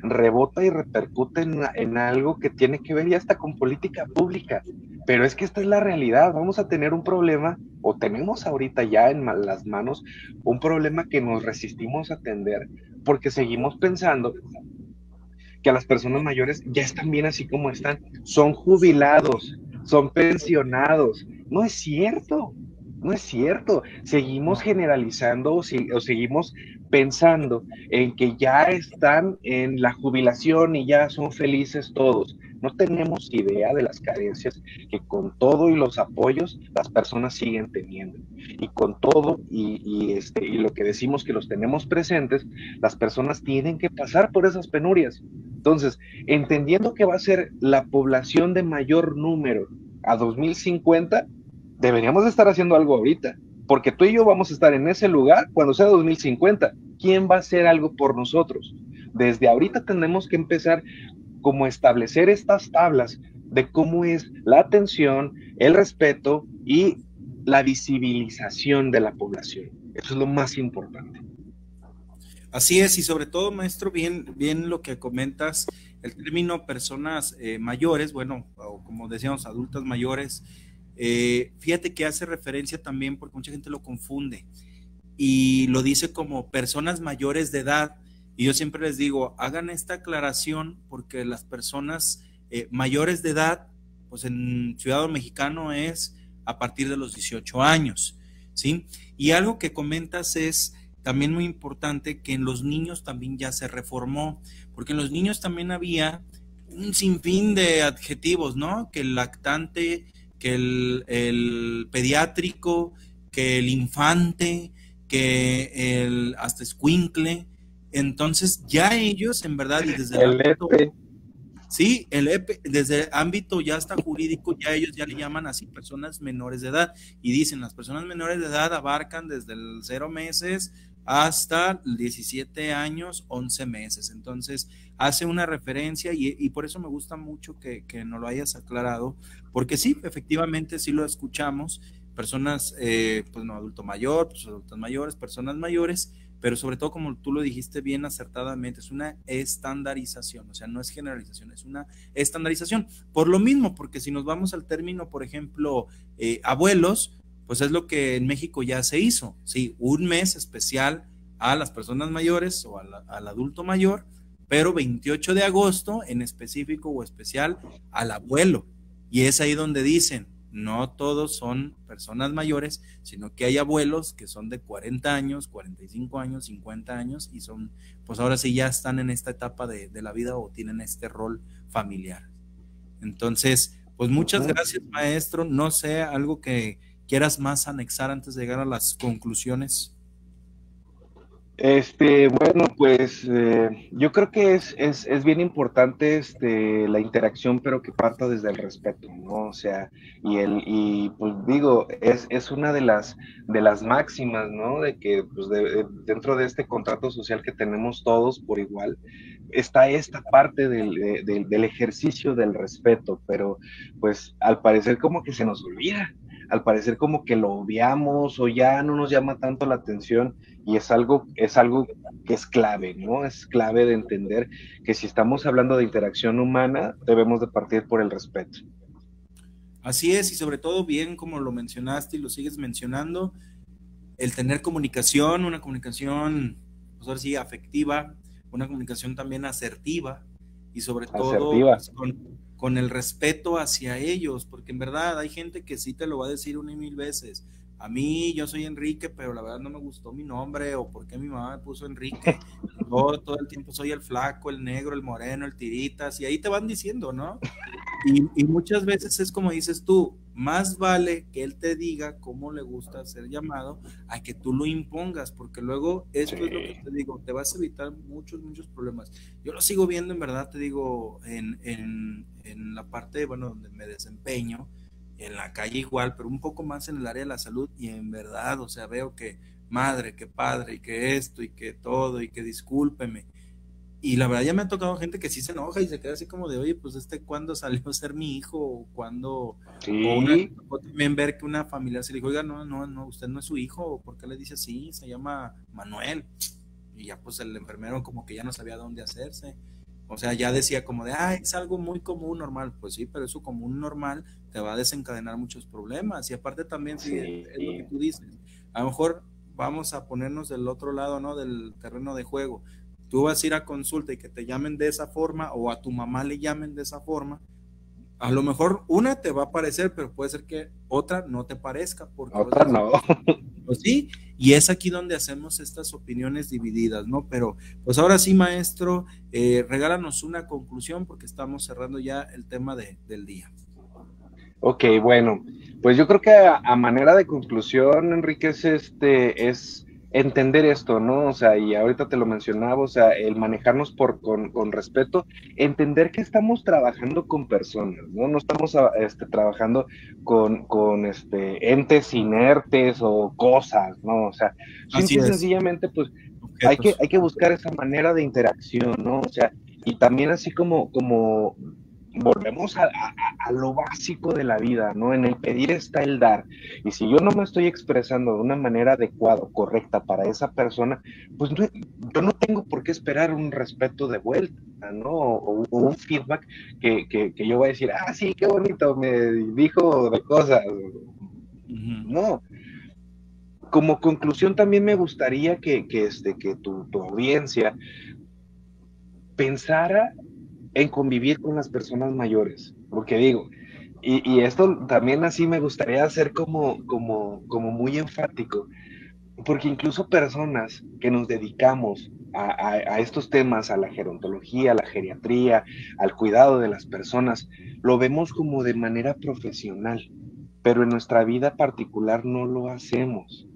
rebota y repercute en algo que tiene que ver ya hasta con política pública. Pero es que esta es la realidad. Vamos a tener un problema, o tenemos ahorita ya en las manos, un problema que nos resistimos a atender porque seguimos pensando que a las personas mayores ya están bien así como están, son jubilados, son pensionados. No es cierto, no es cierto. Seguimos generalizando o seguimos pensando en que ya están en la jubilación y ya son felices todos. No tenemos idea de las carencias que con todo y los apoyos las personas siguen teniendo. Y con todo y lo que decimos que los tenemos presentes, las personas tienen que pasar por esas penurias. Entonces, entendiendo que va a ser la población de mayor número a 2050, deberíamos de estar haciendo algo ahorita, porque tú y yo vamos a estar en ese lugar cuando sea 2050. ¿Quién va a hacer algo por nosotros? Desde ahorita tenemos que empezar como a establecer estas tablas de cómo es la atención, el respeto y la visibilización de la población. Eso es lo más importante.
Así es, y sobre todo, maestro, bien lo que comentas, el término personas mayores, bueno, o como decíamos, adultas mayores, fíjate que hace referencia también, porque mucha gente lo confunde, y lo dice como personas mayores de edad, y yo siempre les digo, hagan esta aclaración, porque las personas mayores de edad, pues en Ciudad Mexicano es a partir de los 18 años, ¿sí? Y algo que comentas es también muy importante, que en los niños también ya se reformó, porque en los niños también había un sinfín de adjetivos, ¿no? Que el lactante, que el pediátrico, que el infante, que el hasta escuincle. Entonces ya ellos en verdad y desde el ámbito, sí, el EPE, desde el ámbito ya hasta jurídico, ya ellos ya le llaman así personas menores de edad, y dicen las personas menores de edad abarcan desde el 0 meses hasta 17 años, 11 meses. Entonces hace una referencia y por eso me gusta mucho que nos lo hayas aclarado, porque sí, efectivamente sí lo escuchamos, personas, pues no, adulto mayor, pues adultos mayores, personas mayores, pero sobre todo, como tú lo dijiste bien acertadamente, es una estandarización, o sea, no es generalización, es una estandarización. Por lo mismo, porque si nos vamos al término, por ejemplo, abuelos, pues es lo que en México ya se hizo, ¿sí? Un mes especial a las personas mayores o al adulto mayor, pero 28 de agosto en específico o especial al abuelo. Y es ahí donde dicen, no todos son personas mayores, sino que hay abuelos que son de 40 años, 45 años, 50 años y son, pues ahora sí ya están en esta etapa de la vida o tienen este rol familiar. Entonces, pues muchas gracias, maestro. No sé, algo que quieras más anexar antes de llegar a las conclusiones.
Bueno, pues yo creo que es bien importante la interacción, pero que parta desde el respeto, ¿no? O sea, y pues digo, es una de las máximas, ¿no? De que pues dentro de este contrato social que tenemos todos por igual, está esta parte del ejercicio del respeto, pero pues al parecer como que se nos olvida, al parecer como que lo obviamos o ya no nos llama tanto la atención. Y es algo que es clave, ¿no? Es clave de entender que si estamos hablando de interacción humana, debemos de partir por el respeto.
Así es, y sobre todo bien como lo mencionaste y lo sigues mencionando, el tener comunicación, una comunicación, pues ahora sí, afectiva, una comunicación también asertiva y sobre todo pues, con el respeto hacia ellos, porque en verdad hay gente que sí te lo va a decir una y mil veces. A mí, yo soy Enrique, pero la verdad no me gustó mi nombre, o por qué mi mamá me puso Enrique. Yo todo el tiempo soy el flaco, el negro, el moreno, el tiritas, y ahí te van diciendo, ¿no? Y muchas veces es como dices tú, más vale que él te diga cómo le gusta ser llamado a que tú lo impongas, porque luego esto es lo que te digo, te vas a evitar muchos problemas. Yo lo sigo viendo en verdad, te digo, en la parte, bueno, donde me desempeño, en la calle igual, pero un poco más en el área de la salud y en verdad, o sea, veo que madre, que padre, y que esto, y que todo, y que discúlpeme. Y la verdad ya me ha tocado gente que sí se enoja y se queda así como de, oye, pues ¿cuándo salió a ser mi hijo? O cuándo, o también ver que una familia se le dijo, oiga, no, usted no es su hijo, ¿o por qué le dice así? Se llama Manuel. Y ya pues el enfermero como que ya no sabía dónde hacerse. O sea, ya decía como de, es algo muy común, normal. Pues sí, pero eso común, normal, te va a desencadenar muchos problemas. Y aparte también, sí, es lo que tú dices. A lo mejor vamos a ponernos del otro lado, ¿no? Del terreno de juego. Tú vas a ir a consulta y que te llamen de esa forma, o a tu mamá le llamen de esa forma. A lo mejor una te va a parecer, pero puede ser que otra no te parezca. Porque
otra no.
Pues sí, y es aquí donde hacemos estas opiniones divididas, ¿no? Pero pues ahora sí, maestro, regálanos una conclusión porque estamos cerrando ya el tema del día.
Ok, bueno, pues yo creo que a manera de conclusión, Enrique, es entender esto, ¿no? O sea, y ahorita te lo mencionaba, o sea, el manejarnos con respeto, entender que estamos trabajando con personas, ¿no? No estamos trabajando con entes inertes o cosas, ¿no? O sea, simple y sencillamente, pues, hay que buscar esa manera de interacción, ¿no? O sea, y también así como volvemos a lo básico de la vida, ¿no? En el pedir está el dar. Y si yo no me estoy expresando de una manera adecuada, correcta para esa persona, pues yo no tengo por qué esperar un respeto de vuelta, ¿no? O un feedback que yo voy a decir, sí, qué bonito, me dijo de cosas. No. Como conclusión también me gustaría que tu audiencia pensara en convivir con las personas mayores, porque digo, y esto también así me gustaría hacer como muy enfático, porque incluso personas que nos dedicamos a estos temas, a la gerontología, a la geriatría, al cuidado de las personas, lo vemos como de manera profesional, pero en nuestra vida particular no lo hacemos.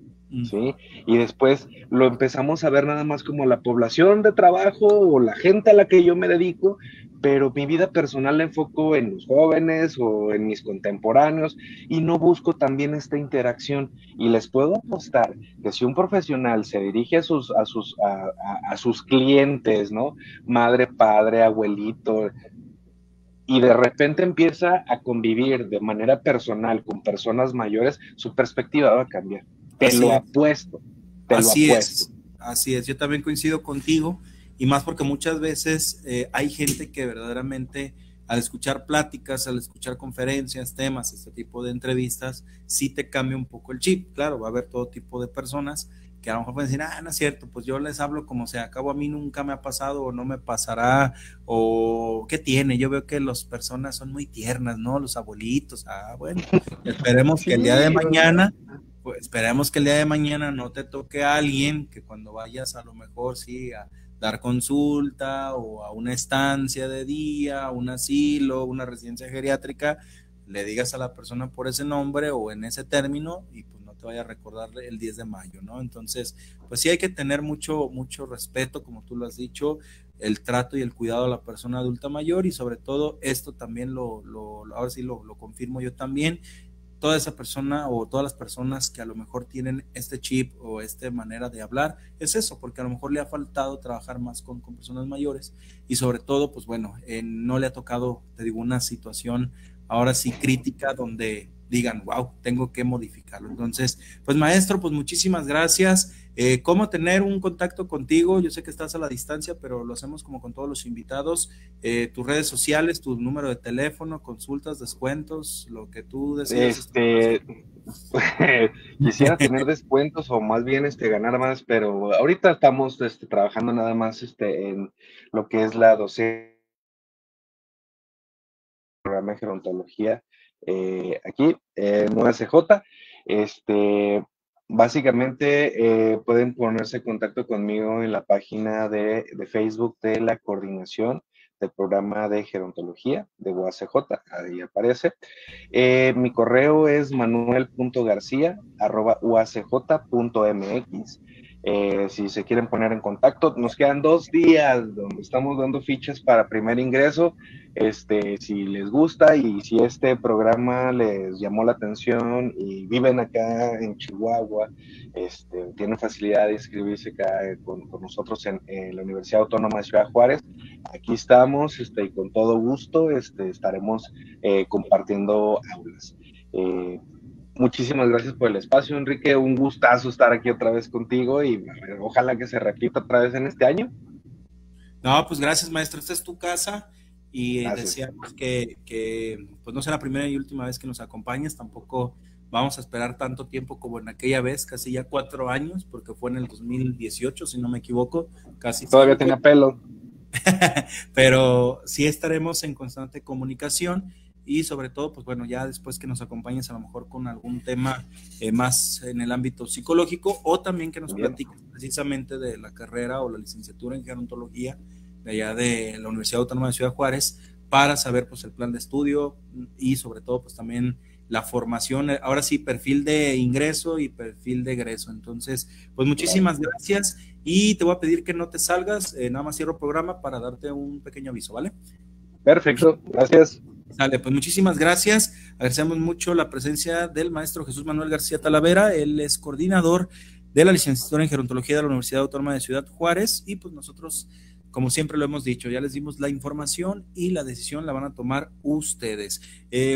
¿Sí? Y después lo empezamos a ver nada más como la población de trabajo o la gente a la que yo me dedico, pero mi vida personal la enfoco en los jóvenes o en mis contemporáneos y no busco también esta interacción. Y les puedo apostar que si un profesional se dirige a sus clientes, ¿no? Madre, padre, abuelito, y de repente empieza a convivir de manera personal con personas mayores, su perspectiva va a cambiar. Te lo apuesto.
Así es, yo también coincido contigo, y más porque muchas veces hay gente que verdaderamente al escuchar pláticas, al escuchar conferencias, temas, este tipo de entrevistas, sí te cambia un poco el chip. Claro, va a haber todo tipo de personas, que a lo mejor pueden decir, no es cierto, pues yo les hablo como sea, acabo a mí nunca me ha pasado o no me pasará, o ¿qué tiene? Yo veo que las personas son muy tiernas, ¿no? Los abuelitos, bueno, esperemos que el día de mañana, pues esperemos que el día de mañana no te toque a alguien que cuando vayas a lo mejor sí a dar consulta o a una estancia de día, a un asilo, una residencia geriátrica, le digas a la persona por ese nombre o en ese término y pues no te vaya a recordar el 10 de mayo, ¿no? Entonces, pues sí hay que tener mucho respeto, como tú lo has dicho, el trato y el cuidado a la persona adulta mayor y sobre todo esto también ahora sí lo confirmo yo también, toda esa persona o todas las personas que a lo mejor tienen este chip o esta manera de hablar, es eso, porque a lo mejor le ha faltado trabajar más con personas mayores y sobre todo, pues bueno, no le ha tocado, te digo, una situación ahora sí crítica donde digan, wow, tengo que modificarlo. Entonces, pues maestro, pues muchísimas gracias. ¿Cómo tener un contacto contigo? Yo sé que estás a la distancia, pero lo hacemos como con todos los invitados. Tus redes sociales, tu número de teléfono, consultas, descuentos, lo que tú decidas.
Quisiera tener descuentos o más bien ganar más, pero ahorita estamos trabajando nada más en lo que es la docencia, programa de gerontología aquí en UACJ. Básicamente pueden ponerse en contacto conmigo en la página de Facebook de la coordinación del programa de gerontología de UACJ, ahí aparece. Mi correo es manuel.garcia@uacj.mx. Si se quieren poner en contacto, nos quedan 2 días donde estamos dando fichas para primer ingreso. Si les gusta y si este programa les llamó la atención y viven acá en Chihuahua, tienen facilidad de inscribirse acá con nosotros en la Universidad Autónoma de Ciudad Juárez, aquí estamos y con todo gusto estaremos compartiendo aulas. Muchísimas gracias por el espacio, Enrique. Un gustazo estar aquí otra vez contigo y ojalá que se repita otra vez en este año.
No, pues gracias, maestro. Esta es tu casa y
gracias.
deseamos que pues no sea la primera y última vez que nos acompañes. Tampoco vamos a esperar tanto tiempo como en aquella vez, casi ya 4 años, porque fue en el 2018, si no me equivoco. Casi
todavía tenía pelo.
Pero sí estaremos en constante comunicación y sobre todo, pues bueno, ya después que nos acompañes a lo mejor con algún tema más en el ámbito psicológico o también que nos platiques precisamente de la carrera o la licenciatura en gerontología de allá de la Universidad Autónoma de Ciudad Juárez para saber pues el plan de estudio y sobre todo pues también la formación, ahora sí, perfil de ingreso y perfil de egreso. Entonces, pues muchísimas gracias y te voy a pedir que no te salgas, nada más cierro el programa para darte un pequeño aviso, ¿vale?
Perfecto, gracias.
Dale, pues muchísimas gracias, agradecemos mucho la presencia del maestro Jesús Manuel García Talavera, él es coordinador de la licenciatura en gerontología de la Universidad Autónoma de Ciudad Juárez y pues nosotros, como siempre lo hemos dicho, ya les dimos la información y la decisión la van a tomar ustedes.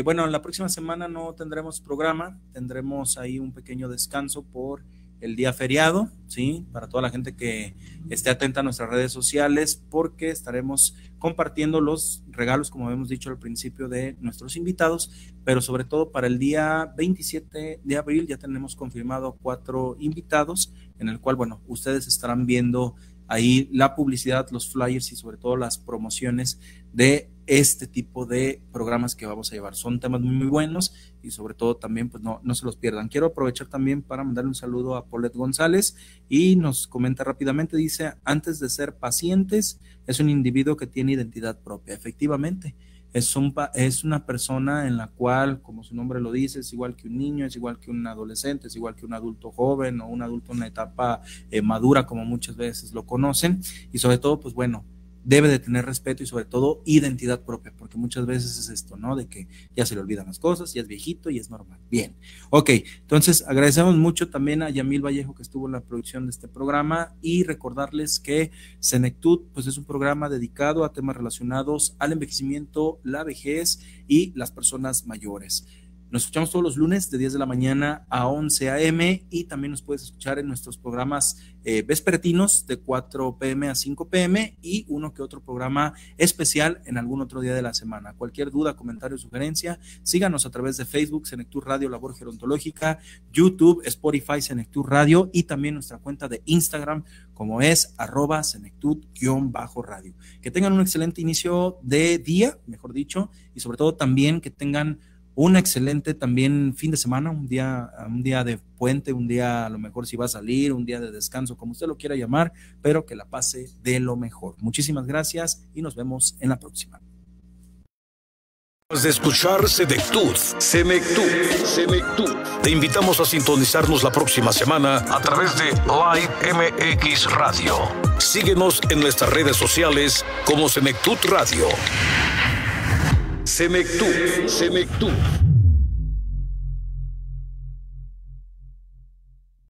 Bueno, la próxima semana no tendremos programa, tendremos ahí un pequeño descanso por el día feriado, ¿sí? Para toda la gente que esté atenta a nuestras redes sociales, porque estaremos compartiendo los regalos, como hemos dicho al principio, de nuestros invitados, pero sobre todo para el día 27 de abril ya tenemos confirmado 4 invitados, en el cual, bueno, ustedes estarán viendo ahí la publicidad, los flyers y sobre todo las promociones de este tipo de programas que vamos a llevar. Son temas muy, muy buenos y sobre todo también pues no se los pierdan. Quiero aprovechar también para mandarle un saludo a Paulette González y nos comenta rápidamente, dice, antes de ser pacientes, es un individuo que tiene identidad propia. Efectivamente, es una persona en la cual, como su nombre lo dice, es igual que un niño, es igual que un adolescente, es igual que un adulto joven o un adulto en una etapa madura, como muchas veces lo conocen, y sobre todo, pues bueno, debe de tener respeto y sobre todo identidad propia, porque muchas veces es esto, ¿no? De que ya se le olvidan las cosas, ya es viejito y es normal. Bien, ok, entonces agradecemos mucho también a Yamil Vallejo que estuvo en la producción de este programa y recordarles que Senectud pues es un programa dedicado a temas relacionados al envejecimiento, la vejez y las personas mayores. Nos escuchamos todos los lunes de 10 de la mañana a 11 a.m. y también nos puedes escuchar en nuestros programas vespertinos de 4 p.m. a 5 p.m. y uno que otro programa especial en algún otro día de la semana. Cualquier duda, comentario o sugerencia, síganos a través de Facebook, Senectud Radio Labor Gerontológica, YouTube, Spotify, Senectud Radio y también nuestra cuenta de Instagram como es @Senectud_radio. Que tengan un excelente inicio de día, mejor dicho, y sobre todo también que tengan un excelente también fin de semana, un día de puente, un día a lo mejor si va a salir, un día de descanso, como usted lo quiera llamar, pero que la pase de lo mejor. Muchísimas gracias y nos vemos en la próxima.
De escuchar Senectud. Te invitamos a sintonizarnos la próxima semana a través de Live MX Radio. Síguenos en nuestras redes sociales como Senectud Radio. Senectud.